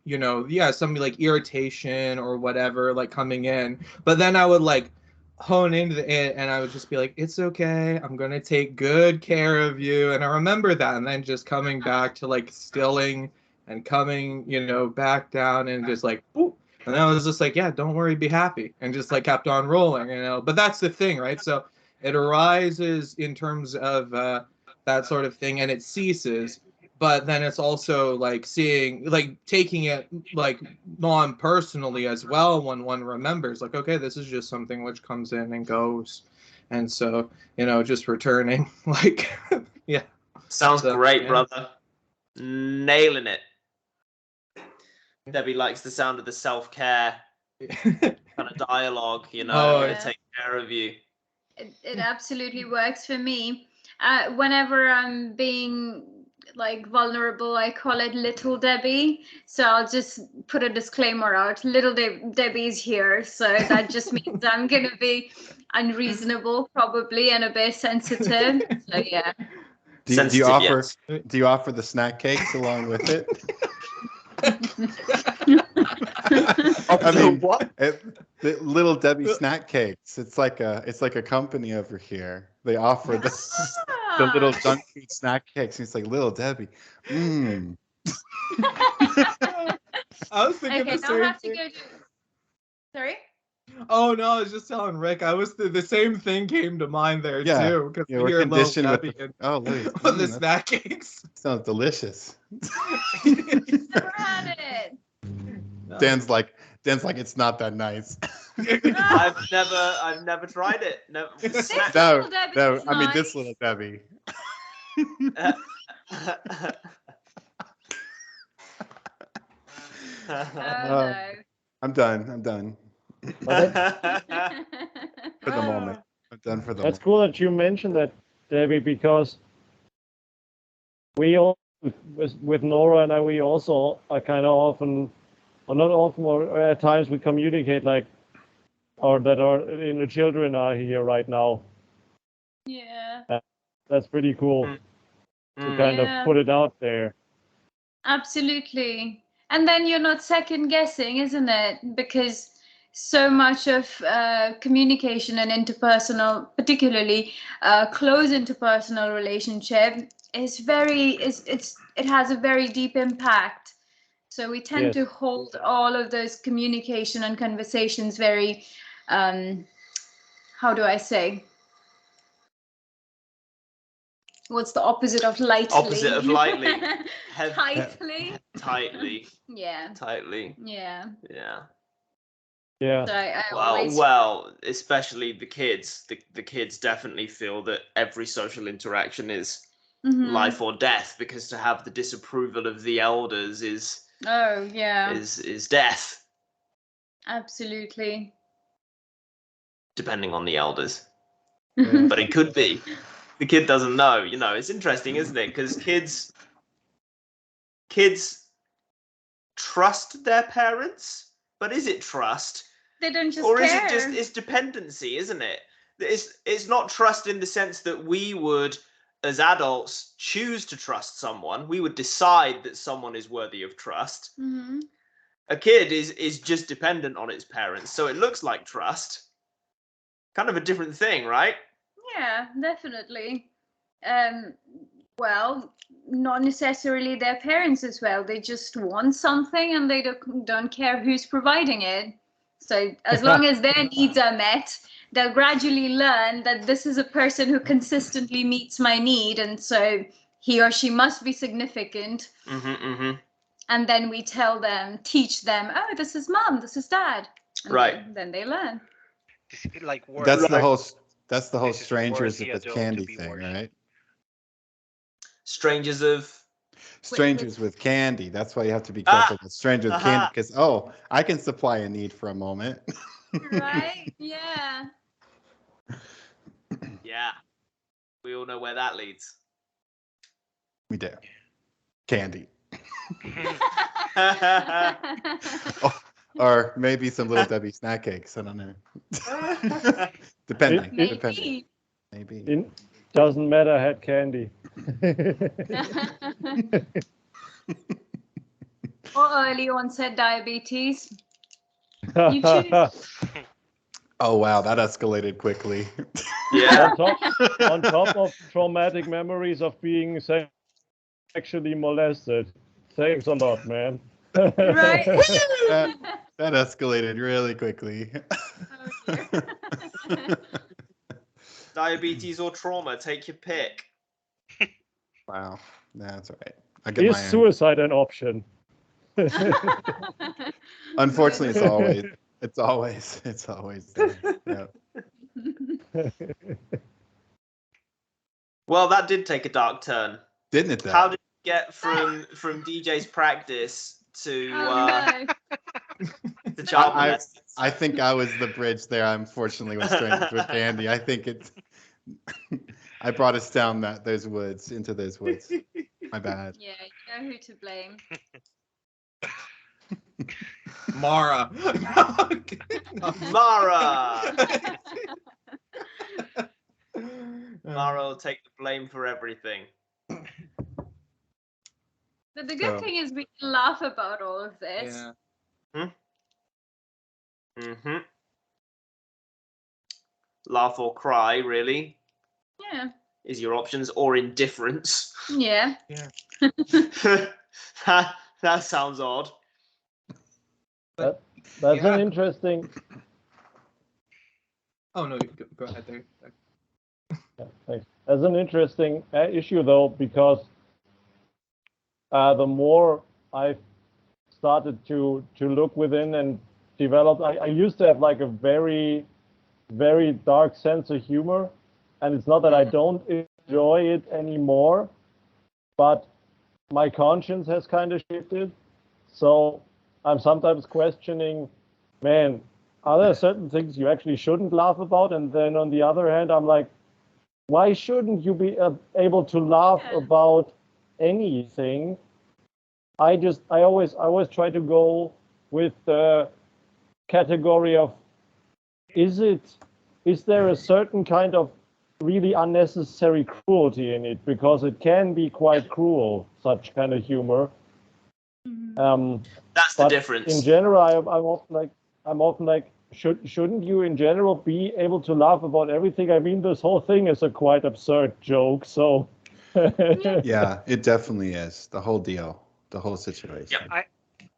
you know, yeah, some like irritation or whatever, like coming in. But then I would like, hone into it, and I would just be like, it's okay, I'm gonna take good care of you. And I remember that, and then just coming back to like stilling and coming, back down and just like, boop. And then I was just like, yeah, don't worry, be happy, and just like kept on rolling, But that's the thing, right? So it arises in terms of that sort of thing, and it ceases. But then it's also like taking it like non-personally as well when one remembers, like, okay, this is just something which comes in and goes. And so, just returning, like, yeah.
Sounds
So,
great,
yeah.
brother. Nailing it. Debbie likes the sound of the self-care kind of dialogue, I'm going to take care of you.
It absolutely works for me. Whenever I'm being like vulnerable, I call it Little Debbie. So I'll just put a disclaimer out. Little Debbie's here. So that just means I'm going to be unreasonable probably and a bit sensitive. So yeah.
Do you offer the snack cakes along with it? I mean,
what?
The Little Debbie snack cakes. It's like a company over here. They offer the little junk food snack cakes. And it's like Little Debbie.
I was thinking the same thing.
Sorry?
Oh no, I was just telling Rick. I was the same thing came to mind there too, because
we're conditioned with
the snack cakes.
Sounds delicious.
Never had it.
Dan's like it's not that nice.
I've never tried it. No.
No. I mean this Little Debbie.
No.
I'm done. For the moment. I'm done for the moment.
That's cool that you mentioned that, Debbie, because we all, with Nora and I, we also are kind of often, or not often, or at times we communicate like, or that the children are here right now.
Yeah.
That's pretty cool to kind of put it out there.
Absolutely. And then you're not second guessing, isn't it? Because so much of communication and interpersonal, particularly close interpersonal relationship, it has a very deep impact. So we tend to hold all of those communication and conversations very, how do I say? What's the opposite of lightly?
Opposite of lightly.
Tightly.
Tightly.
Yeah.
Tightly.
Yeah.
Yeah.
Yeah.
So I always...
Well, especially the kids. The kids definitely feel that every social interaction is life or death, because to have the disapproval of the elders is death.
Absolutely.
Depending on the elders. But it could be. The kid doesn't know. It's interesting, isn't it? Because kids trust their parents, but is it trust?
They don't just
or
care.
Is it just, it's dependency, isn't it? It's not trust in the sense that we would, as adults, choose to trust someone. We would decide that someone is worthy of trust.
Mm-hmm.
A kid is just dependent on its parents, so it looks like trust. Kind of a different thing, right?
Yeah, definitely. Well, not necessarily their parents as well. They just want something and they don't care who's providing it. So as long as their needs are met, they'll gradually learn that this is a person who consistently meets my need, and so he or she must be significant. And then we teach them, oh, this is mom, this is dad. And then they learn.
That's the whole strangers with candy thing, right?
Strangers
with candy. That's why you have to be careful with strangers with candy, because I can supply a need for a moment.
Right? Yeah.
Yeah. We all know where that leads.
We do. Candy. Or maybe some Little Debbie snack cakes. I don't know. Depending. Maybe.
It doesn't matter. I had candy.
Or early onset diabetes. You choose.
Oh wow, that escalated quickly.
Yeah.
On top of traumatic memories of being sexually molested. Thanks a lot, man.
Right.
That escalated really quickly.
Oh, dear.
Diabetes or trauma, take your pick.
Wow, that's all right. I get
Is
my end.
suicide an option?
Unfortunately, it's always there. Yeah.
Well, that did take a dark turn.
Didn't it? Though?
How did you get from DJ's practice to
Oh,
to child molesters?
I think I was the bridge there. Unfortunately, with Strangers with Candy. I think it's. I brought us down those woods into those woods. My bad.
Yeah, you know who to blame.
Mara.
Mara. Mara will take the blame for everything.
But the good thing is we can laugh about all of this.
Yeah.
Mm-hmm. Laugh or cry, really,
Yeah.
is your options, or indifference.
Yeah.
That sounds odd.
That's
Yeah.
an interesting.
Oh no, go ahead there.
Yeah, thanks. That's an interesting issue, though, because the more I've started to look within and develop, I used to have like a very, very dark sense of humor, and it's not that I don't enjoy it anymore, but my conscience has kind of shifted. So I'm sometimes questioning, man, are there certain things you actually shouldn't laugh about? And then on the other hand, I'm like, why shouldn't you be able to laugh about anything? I always try to go with the category of, is there a certain kind of really unnecessary cruelty in it? Because it can be quite cruel, such kind of humor.
That's the difference.
In general, I'm often like, shouldn't you in general be able to laugh about everything? I mean, this whole thing is a quite absurd joke, so.
Yeah, it definitely is. The whole deal, the whole situation.
Yeah,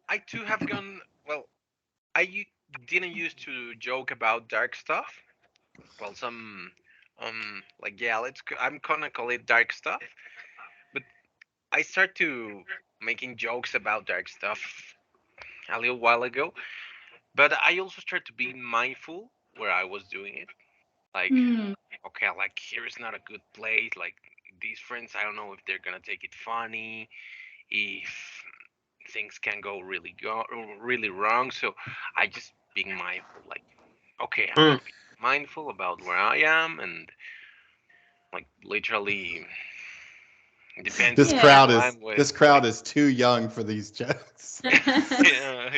I too have gone. Well, I didn't used to joke about dark stuff. Well, some like, yeah, I'm gonna call it dark stuff. But I start to making jokes about dark stuff a little while ago. But I also start to be mindful where I was doing it. Like, okay, like here is not a good place. Like these friends, I don't know if they're gonna take it funny, if things can go really wrong. So I just being mindful. Like, okay, I'm gonna be mindful about where I am, and like literally depends.
This
on
crowd is too young for these jokes.
Yeah,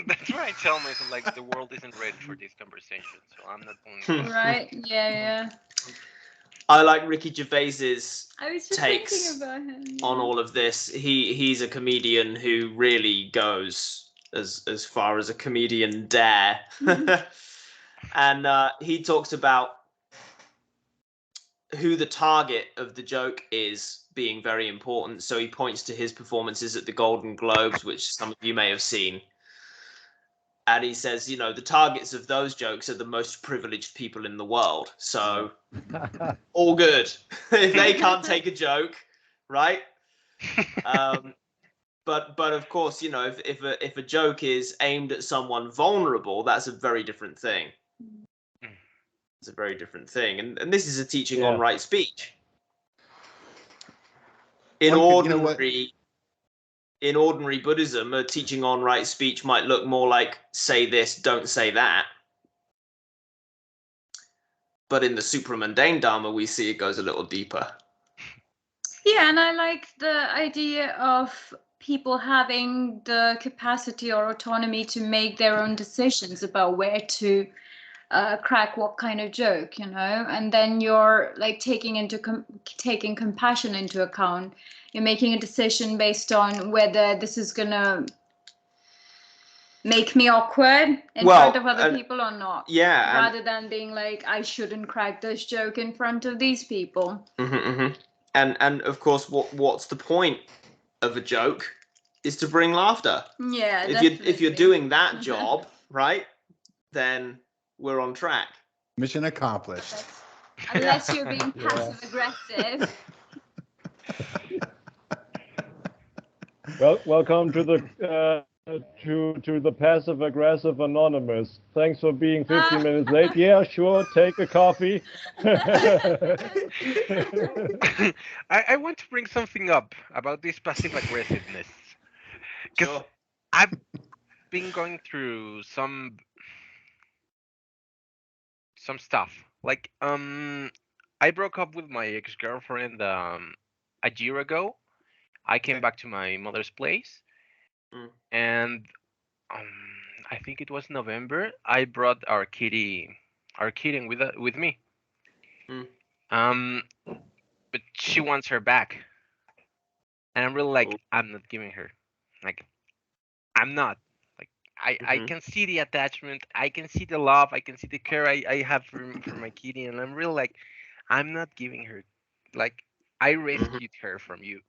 that's what I tell myself. Like the world isn't ready for this conversation, so I'm not going to.
Right. Yeah.
I like Ricky Gervais's
I was just
takes
thinking about him.
on all of this. He's a comedian who really goes as far as a comedian dare. And he talks about who the target of the joke is being very important. So he points to his performances at the Golden Globes, which some of you may have seen. And he says, the targets of those jokes are the most privileged people in the world. So all good. If they can't take a joke, right? But of course, if a joke is aimed at someone vulnerable, that's a very different thing. It's a very different thing. And this is a teaching on right speech. In ordinary Buddhism, a teaching on right speech might look more like say this, don't say that. But in the supramundane Dharma, we see it goes a little deeper.
Yeah, and I like the idea of people having the capacity or autonomy to make their own decisions about where to crack what kind of joke, and then you're like taking compassion into account. You're making a decision based on whether this is gonna make me awkward in
Well,
front of other people or not.
Yeah.
Rather than being like, I shouldn't crack this joke in front of these people.
And of course, what's the point of a joke? Is to bring laughter.
Yeah,
If you're doing that job, right, then we're on track.
Mission accomplished.
Unless you're being passive aggressive.
Well, welcome to the to the passive aggressive anonymous. Thanks for being 15 minutes late. Yeah, sure. Take a coffee.
I want to bring something up about this passive aggressiveness. Because
Sure.
I've been going through some stuff. Like, I broke up with my ex-girlfriend a year ago. I came back to my mother's place, and I think it was November. I brought our kitten with me. But she wants her back, and I'm really like, I'm not giving her. Like, I'm not. Like, I can see the attachment, I can see the love, I can see the care I have for my kitty, and I'm really like, I'm not giving her. Like, I rescued her from you.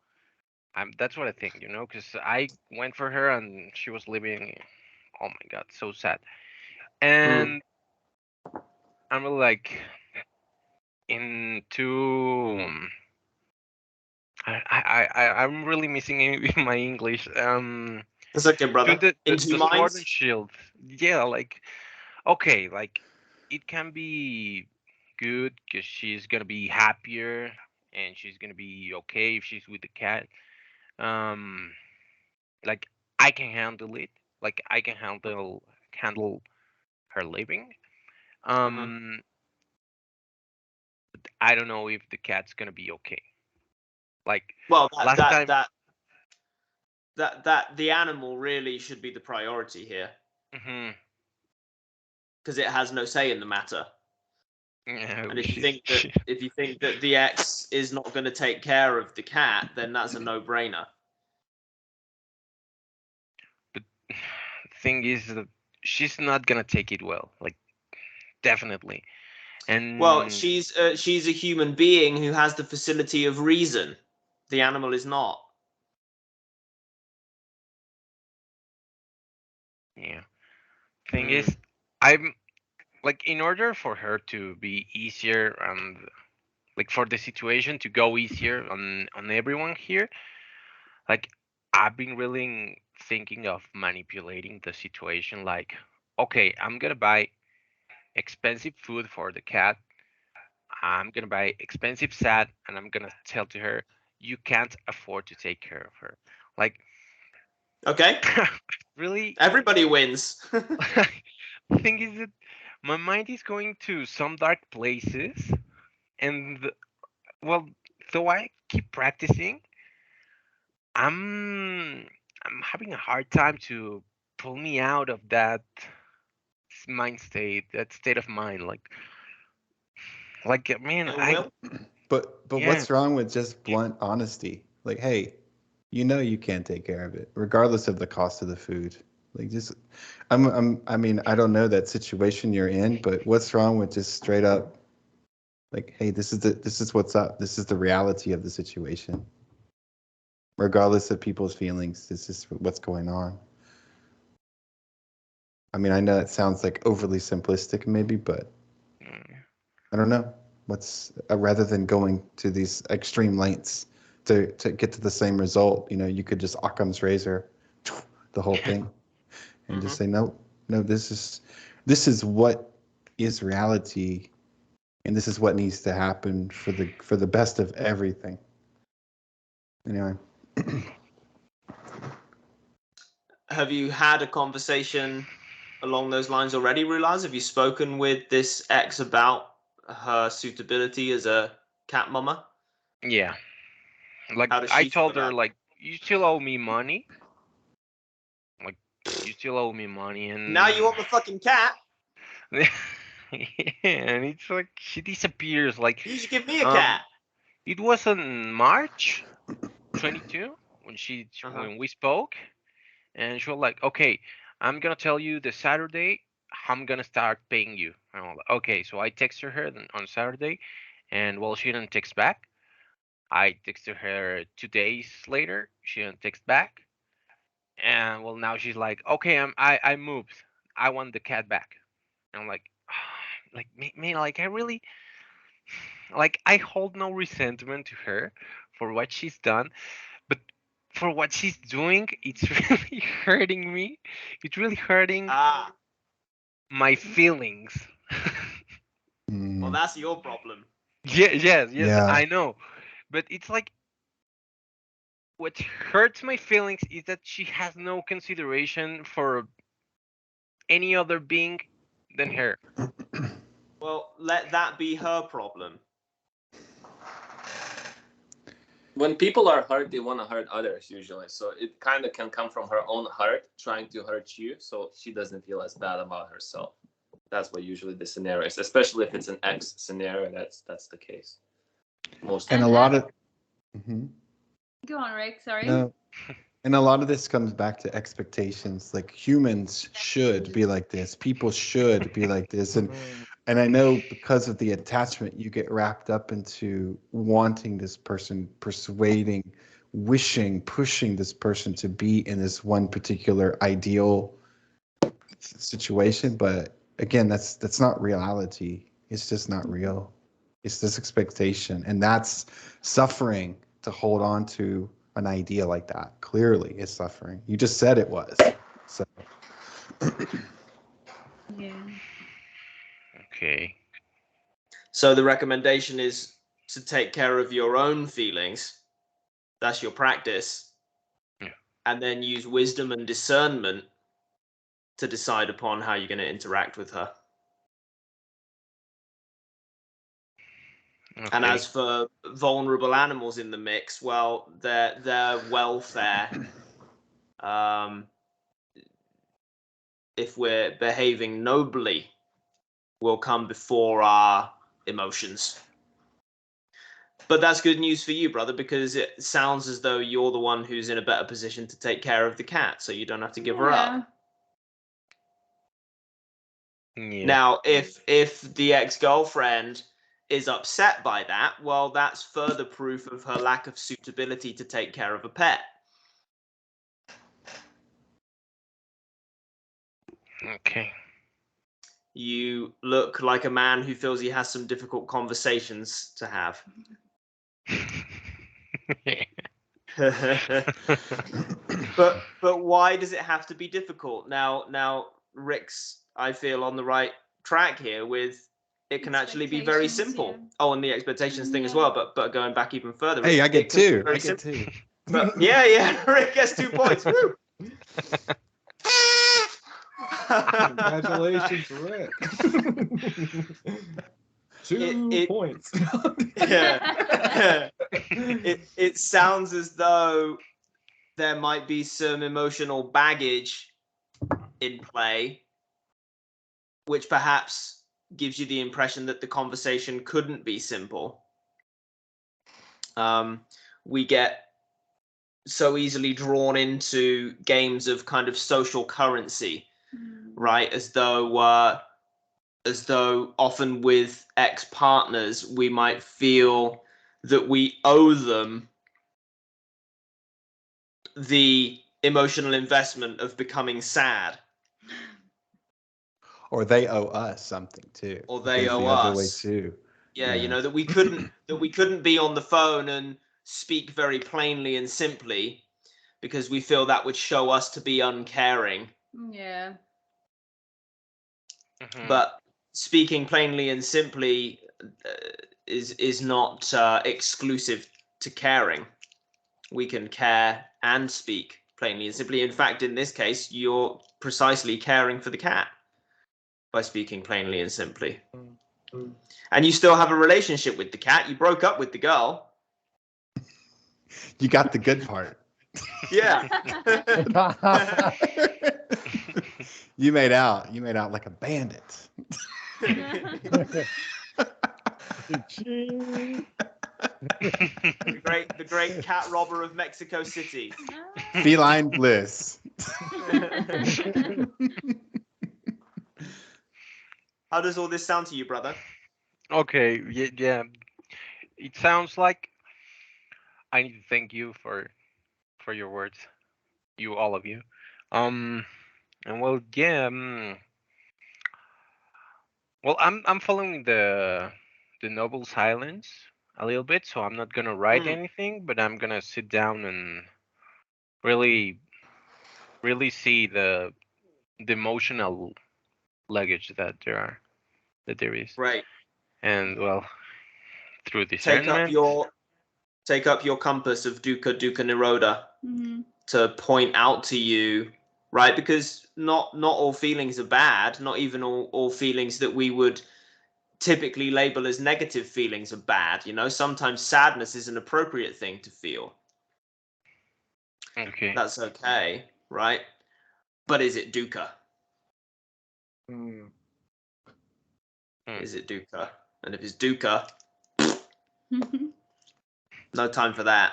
That's what I think, because I went for her and she was living. Oh my God, so sad. And I'm really like into. I'm really missing in my English.
It's okay, brother.
The sword and shield. Yeah, like, okay, like, it can be good because she's gonna be happier and she's gonna be okay if she's with the cat. Like, I can handle it. Like, I can handle her living. But I don't know if the cat's gonna be okay. Like,
well,
last time.
That the animal really should be the priority here. Because it has no say in the matter. And if you think that the ex is not going to take care of the cat, then that's a no-brainer.
But the thing is that she's not gonna take it well. Like, definitely. And
well, she's a human being who has the facility of reason. The animal is not.
Yeah. Thing is, I'm like, in order for her to be easier and like for the situation to go easier on everyone here, like, I've been really thinking of manipulating the situation. Like, okay, I'm gonna buy expensive food for the cat. I'm gonna buy expensive sad, and I'm gonna tell to her, you can't afford to take care of her. Like,
okay,
really,
everybody wins.
The thing is that my mind is going to some dark places, and well, though I keep practicing, I'm having a hard time to pull me out of that that state of mind. Like, man,
But
yeah.
What's wrong with just blunt honesty? Like, hey, you can't take care of it, regardless of the cost of the food. Like, just, I mean, I don't know that situation you're in, but what's wrong with just straight up, like, hey, this is what's up. This is the reality of the situation. Regardless of people's feelings, this is what's going on. I mean, I know it sounds like overly simplistic, maybe, but I don't know. What's rather than going to these extreme lengths to get to the same result, you could just Occam's razor the whole thing and just say no, this is what is reality, and this is what needs to happen for the best of everything. Anyway.
Have you had a conversation along those lines already, Rulaz? Have you spoken with this ex about her suitability as a cat mama?
Yeah. Like, I told her, like, you still owe me money. Like, you still owe me money, and
now you want the fucking cat.
Yeah, and it's like she disappears. Like,
you should give me a cat.
It was in March 22 when when we spoke, and she was like, okay, I'm gonna tell you the Saturday I'm gonna start paying you. And I'm like, okay, so I texted her on Saturday, and well, she didn't text back. I texted her 2 days later. She didn't text back, and well, now she's like, okay, I moved. I want the cat back. And I'm like, like man, like I really, like I hold no resentment to her for what she's done, but for what she's doing, it's really hurting me. It's really hurting
Ah,
my feelings.
well,
Mm,
that's your problem.
Yes,
yeah.
I know. But it's like what hurts my feelings is that she has no consideration for any other being than her.
Well, let that be her problem.
When people are hurt, they want to hurt others usually. So it kind of can come from her own heart trying to hurt you, so she doesn't feel as bad about herself. That's what usually the scenario is, especially if it's an ex scenario. That's the case. Most
And a
And
lot of Mhm.
Go on, Rick. Sorry.
No, and a lot of this comes back to expectations. Like humans should be like this. People should be like this. And I know because of the attachment, you get wrapped up into wanting this person, persuading, wishing, pushing this person to be in this one particular ideal situation. But again, that's not reality. It's just not real. It's this expectation, and that's suffering to hold on to an idea like that. Clearly, it's suffering. You just said it was. So
Yeah.
Okay.
So the recommendation is to take care of your own feelings. That's your practice.
Yeah.
And then use wisdom and discernment to decide upon how you're going to interact with her.
Okay.
And as for vulnerable animals in the mix, well, their welfare, if we're behaving nobly, will come before our emotions. But that's good news for you, brother, because it sounds as though you're the one who's in a better position to take care of the cat, so you don't have to give her up.
Yeah.
Now, if the ex-girlfriend is upset by that, well, that's further proof of her lack of suitability to take care of a pet.
Okay.
You look like a man who feels he has some difficult conversations to have. but why does it have to be difficult? Now Rick's, I feel, on the right track here with it can actually be very simple.
Yeah.
Oh, and the expectations thing as well, but going back even further.
hey, I
it
get
can be
two.
very
I get
simple.
two.
But yeah, Rick gets 2 points. Woo!
Congratulations, Rick. 2 points.
Yeah. It sounds as though there might be some emotional baggage in play, which perhaps gives you the impression that the conversation couldn't be simple. We get so easily drawn into games of kind of social currency, right? As though often with ex-partners, we might feel that we owe them the emotional investment of becoming sad.
Or they owe us something too.
Or
It
they
goes
owe
the other way
us.
too.
Yeah,
Yeah.
you know, that we couldn't be on the phone and speak very plainly and simply because we feel that would show us to be uncaring.
Yeah.
Mhm.
But speaking plainly and simply is not exclusive to caring. We can care and speak plainly and simply. In fact, in this case, you're precisely caring for the cat by speaking plainly and simply. And you still have a relationship with the cat. You broke up with the girl.
You got the good part.
Yeah.
You made out like a bandit.
Ching.
the great cat robber of Mexico City.
Feline bliss.
How does all this sound to you, brother?
Okay, yeah. It sounds like I need to thank you for your words, you all of you. And well, yeah. Well, I'm following the noble silence a little bit, so I'm not gonna write anything, but I'm gonna sit down and really really see the emotional luggage that there is,
Right.
and well, through
Take up
discernment.
your compass of dukkha dukkha nirodha
Mhm.
to point out to you, right? Because not all feelings are bad. Not even all feelings that we would typically label as negative feelings are bad. You know, sometimes sadness is an appropriate thing to feel.
Okay.
That's okay, right? But is it dukkha?
Mm.
Is it dukkha? And if it's dukkha, no time for that.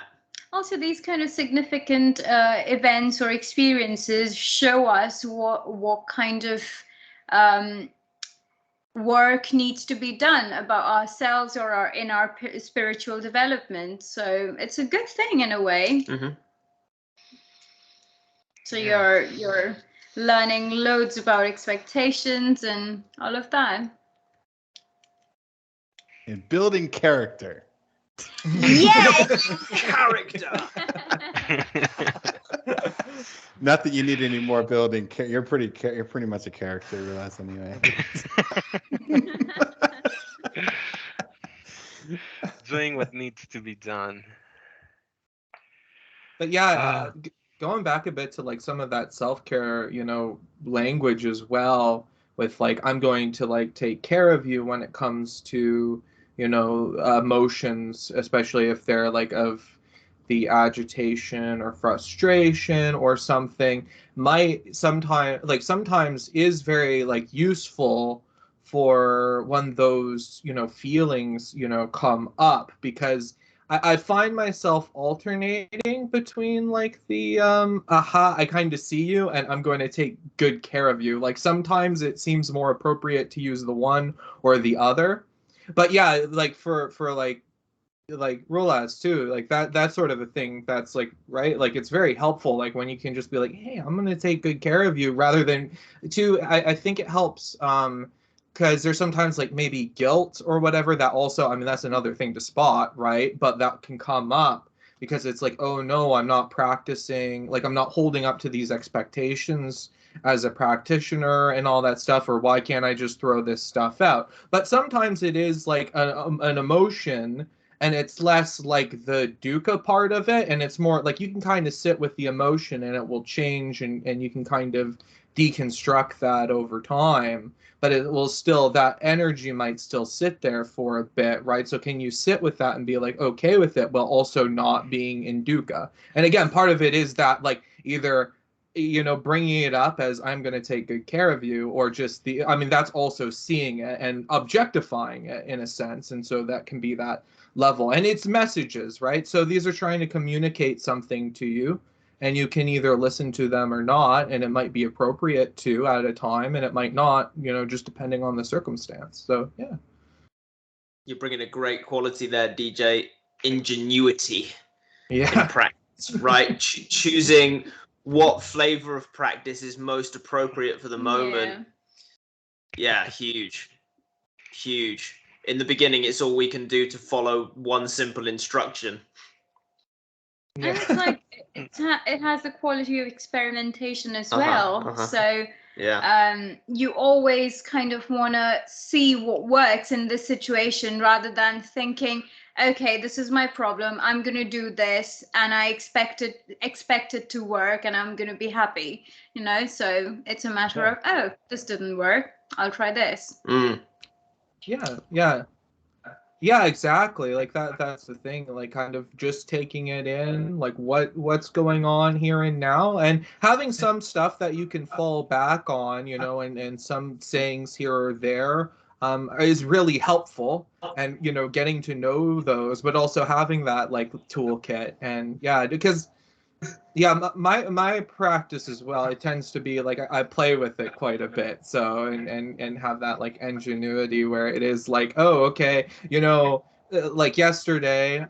Also, these kind of significant events or experiences show us what kind of work needs to be done about ourselves or in our spiritual development. So it's a good thing in a way.
Mm-hmm.
So you're learning loads about expectations and all of that.
And building character.
Yes.
Character.
Not that you need any more building. You're pretty much a character with us anyway.
Doing what needs to be done.
But yeah, going back a bit to like some of that self-care, language as well, with like I'm going to like take care of you when it comes to, emotions, especially if they're like of the agitation or frustration or something, might sometimes is very like useful for when those, feelings, come up, because I find myself alternating between like the aha, I kind of see you and I'm going to take good care of you. Like sometimes it seems more appropriate to use the one or the other. But yeah, like for like Rolas too, like that sort of a thing, that's like, right, like it's very helpful, like when you can just be like, hey, I'm gonna take good care of you, rather than I think it helps because there's sometimes like maybe guilt or whatever that also, I mean, that's another thing to spot, right? But that can come up because it's like, oh no, I'm not practicing, like I'm not holding up to these expectations as a practitioner and all that stuff, or why can't I just throw this stuff out? But sometimes it is like an emotion, and it's less like the dukkha part of it, and it's more like you can kind of sit with the emotion and it will change, and you can kind of deconstruct that over time, but it will still, that energy might still sit there for a bit, right? So can you sit with that and be like okay with it while also not being in dukkha? And again, part of it is that like either bringing it up as I'm going to take good care of you, or just I mean, that's also seeing it and objectifying it in a sense. And so that can be that level, and it's messages, right? So these are trying to communicate something to you, and you can either listen to them or not, and it might be appropriate to at a time, and it might not, just depending on the circumstance. So yeah,
you're bringing a great quality there, DJ. Ingenuity in
yeah,
practice, right? Choosing what flavor of practice is most appropriate for the moment. Yeah, huge. In the beginning, it's all we can do to follow one simple instruction.
And it's like it has the quality of experimentation as well. So you always kind of want to see what works in this situation, rather than thinking, okay, this is my problem, I'm going to do this and I expect it to work and I'm going to be happy, so it's a matter of, oh, this didn't work, I'll try this.
Yeah, exactly. Like that's the thing, like kind of just taking it in, like what's going on here and now, and having some stuff that you can fall back on, and some sayings here or there is really helpful, and getting to know those, but also having that like toolkit. And yeah, because my practice as well, it tends to be like I play with it quite a bit, so and have that like ingenuity where it is like, oh, okay, like yesterday,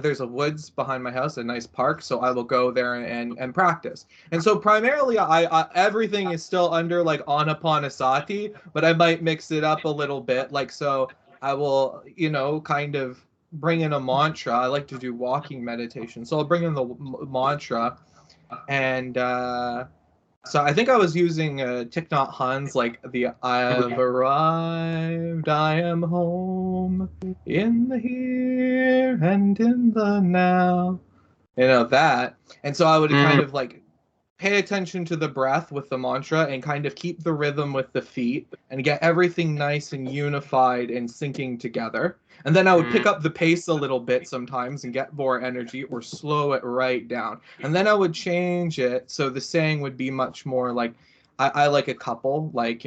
there's a woods behind my house, a nice park, so I will go there and practice. And so primarily, I everything is still under like Anapanasati, but I might mix it up a little bit. Like, so I will, kind of bring in a mantra. I like to do walking meditation, so I'll bring in the mantra, and so I think I was using Thich Nhat Hanh's like the "I have arrived, I am home in the here and in the now," that. And so I would kind of like pay attention to the breath with the mantra and kind of keep the rhythm with the feet and get everything nice and unified and syncing together. And then I would pick up the pace a little bit sometimes and get more energy, or slow it right down. And then I would change it so the saying would be much more like, I like a couple, like,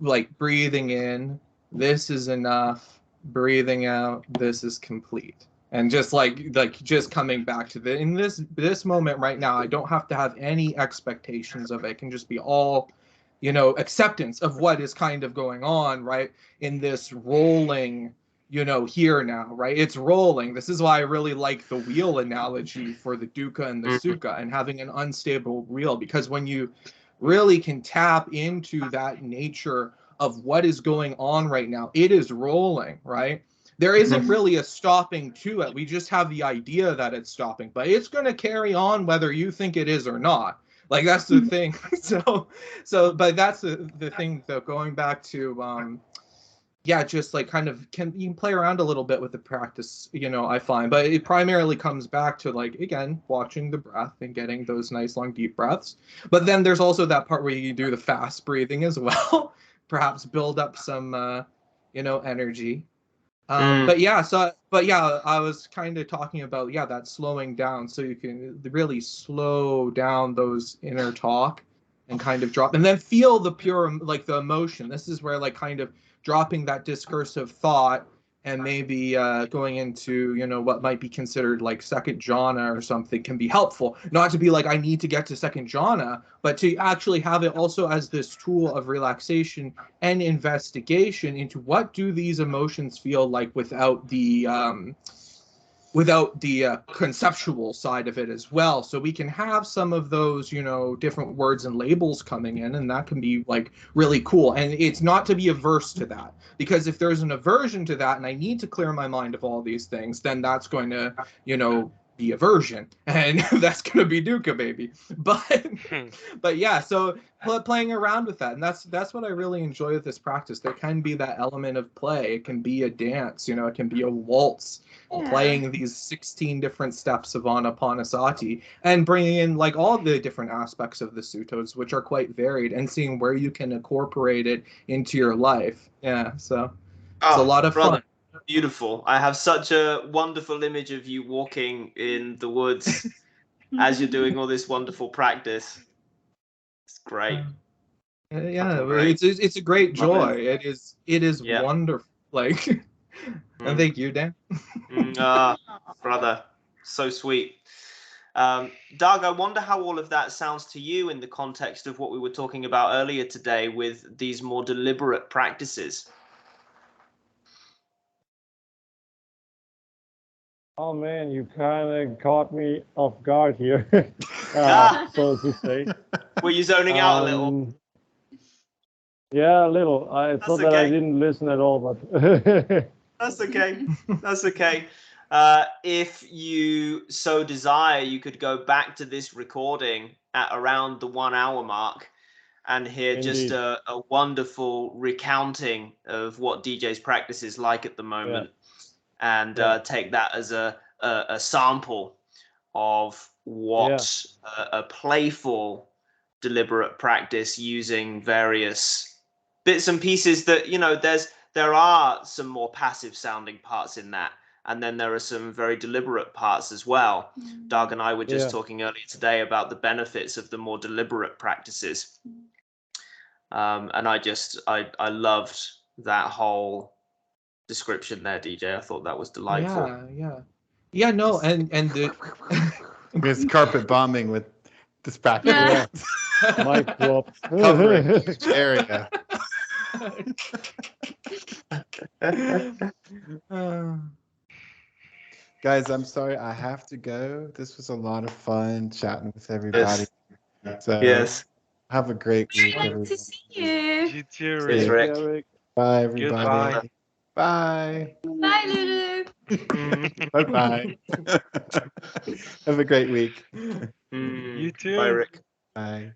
like breathing in, this is enough, breathing out, this is complete. And just like just coming back to in this moment right now, I don't have to have any expectations of it. It can just be all, acceptance of what is kind of going on, right? In this rolling, here now, right? It's rolling. This is why I really like the wheel analogy for the dukkha and the sukha, and having an unstable wheel, because when you really can tap into that nature of what is going on right now, it is rolling, right? There isn't really a stopping to it. We just have the idea that it's stopping, but it's going to carry on whether you think it is or not. Like, that's the thing. But that's the thing, though, going back to, just like kind of you can play around a little bit with the practice, I find, but it primarily comes back to like, again, watching the breath and getting those nice long deep breaths. But then there's also that part where you do the fast breathing as well, perhaps build up some, energy. But I was kind of talking about, that slowing down, so you can really slow down those inner talk and kind of drop, and then feel the pure, like the emotion. This is where like kind of dropping that discursive thought and maybe going into, what might be considered like second jhana or something can be helpful. Not to be like, I need to get to second jhana, but to actually have it also as this tool of relaxation and investigation into what do these emotions feel like without the conceptual side of it as well. So we can have some of those, different words and labels coming in, and that can be like really cool. And it's not to be averse to that, because if there's an aversion to that and I need to clear my mind of all these things, then that's going to, be aversion, and that's going to be dukkha, baby. But yeah, so playing around with that, and that's what I really enjoy with this practice. There can be that element of play. It can be a dance, it can be a waltz, playing these 16 different steps of Anapanasati and bringing in like all the different aspects of the suttas, which are quite varied, and seeing where you can incorporate it into your life. Yeah, so it's a lot of fun.
Beautiful. I have such a wonderful image of you walking in the woods as you're doing all this wonderful practice. It's great.
It's a great joy. It is wonderful. Like, and thank you, Dan.
Brother, so sweet. Doug, I wonder how all of that sounds to you in the context of what we were talking about earlier today with these more deliberate practices.
Oh man, you kind of caught me off guard here, so to say.
Were you zoning out a little?
Yeah, a little. I thought that I didn't listen at all, but
that's okay. That's okay. If you so desire, you could go back to this recording at around the 1 hour mark and hear just a wonderful recounting of what DJ's practice is like at the moment. And take that as a sample of what a playful, deliberate practice using various bits and pieces that, there are some more passive sounding parts in that. And then there are some very deliberate parts as well. Doug and I were just talking earlier today about the benefits of the more deliberate practices. And I loved that whole description there, DJ. I thought that was delightful.
Yeah. No, and the
It's carpet bombing with dispatch.
Yeah.
Mic drop.
Covering a huge area. Guys, I'm sorry, I have to go. This was a lot of fun chatting with everybody. So
Yes.
have a great week,
Great
everyone.
to see you.
You too,
Cheers,
Rick.
Rick.
Eric.
Bye, everybody.
Goodbye.
Bye.
Bye, Lulu.
Bye bye. Have a great week.
You too.
Bye, Rick.
Bye.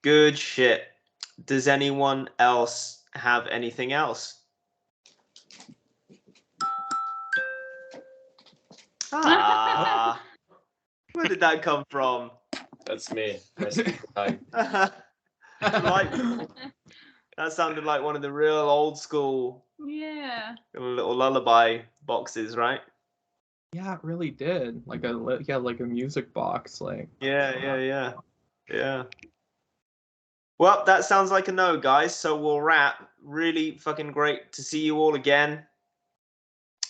Good shit. Does anyone else have anything else? Ah, where did that come from?
That's me. Hi.
Delightful. That sounded like one of the real old school
Yeah.
little lullaby boxes, right?
yeah, it really did. Like a music box. Like
Yeah. Well, that sounds like a no, guys. So we'll wrap. Really fucking great to see you all again.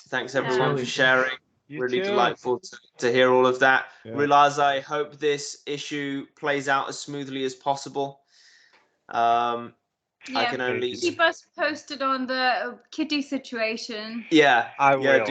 Thanks everyone
really
for
good.
sharing.
You
Really
too.
delightful to hear all of that.
Yeah.
Realize I hope this issue plays out as smoothly as possible. I
Yeah.
can only
Keep us posted on the kitty situation.
I will.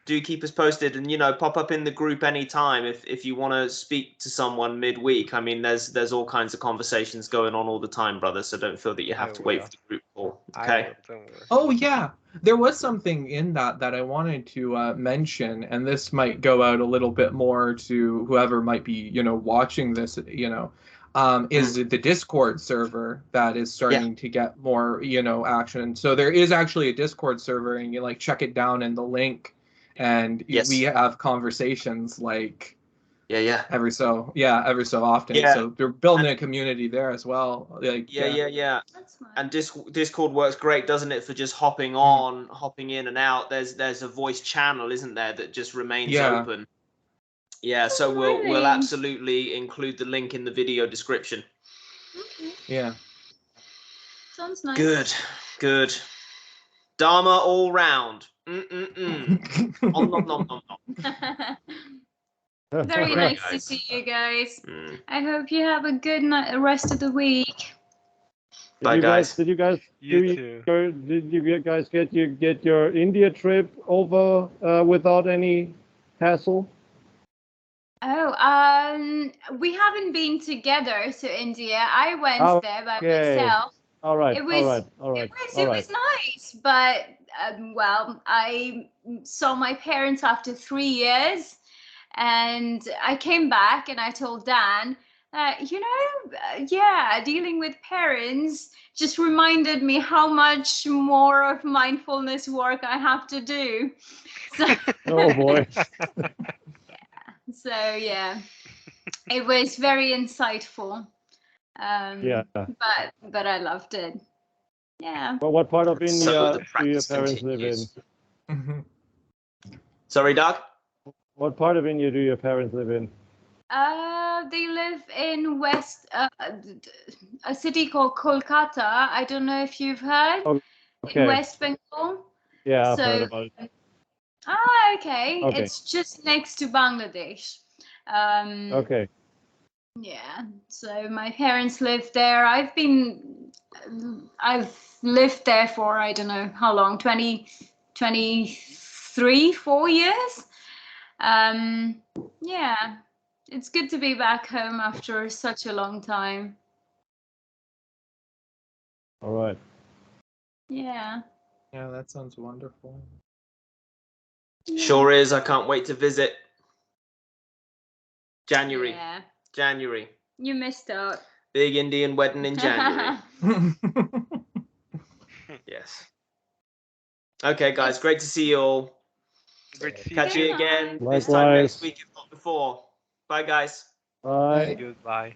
Do keep us posted, and pop up in the group anytime if you want to speak to someone midweek. I mean, there's all kinds of conversations going on all the time, brother. So don't feel that you have
I
to wait
will.
for the group call.
I
Okay.
will, don't worry.
Oh yeah, there was something in that I wanted to mention, and this might go out a little bit more to whoever might be, watching this, is the Discord server that is starting to get more, action. So there is actually a Discord server, and you check it down in the link, and
Yes.
we have conversations
Yeah.
every so often.
Yeah.
So they're building a community there as well.
Yeah.
That's nice.
And Discord works great, doesn't it, for just hopping on, hopping in and out. There's a voice channel, isn't there, that just remains open. Yeah, so we'll
Really?
absolutely include the link in the video description.
Okay.
Yeah.
Sounds nice.
Good. Dharma all round. Om nom nom nom nom.
Very
Alright,
nice to
guys.
see you guys.
Mm.
I hope you have a good rest of the week.
Bye, guys.
Did you guys
You too.
Did you guys get your India trip over without any hassle?
Oh, we haven't been together to India. I went there by myself.
All right.
It was nice, but well, I saw my parents after 3 years, and I came back and I told Dan, dealing with parents just reminded me how much more of mindfulness work I have to do. So,
Oh boy.
so yeah, it was very insightful.
Yeah.
But I loved it. Yeah.
But what part of
So
India
the
do your
practice
parents live in?
continues. Sorry, Doc?
What part of India do your parents live in?
They live in a city called Kolkata. I don't know if you've heard.
Okay.
In West Bengal.
Yeah, I've heard about it.
Ah, okay.
Okay.
It's just next to Bangladesh.
Okay.
Yeah. So my parents live there. I've lived there for I don't know how long, 23, 4 years. Yeah. It's good to be back home after such a long time.
All right.
Yeah.
Yeah, that sounds wonderful.
Sure is. I can't wait to visit. January.
Yeah.
January.
You missed out.
Big Indian wedding in January. Yes. Okay, guys. Great to see you all.
Great to see
Catch
you.
you again this time
Likewise.
next week, if not before. Bye, guys.
Bye.
Goodbye.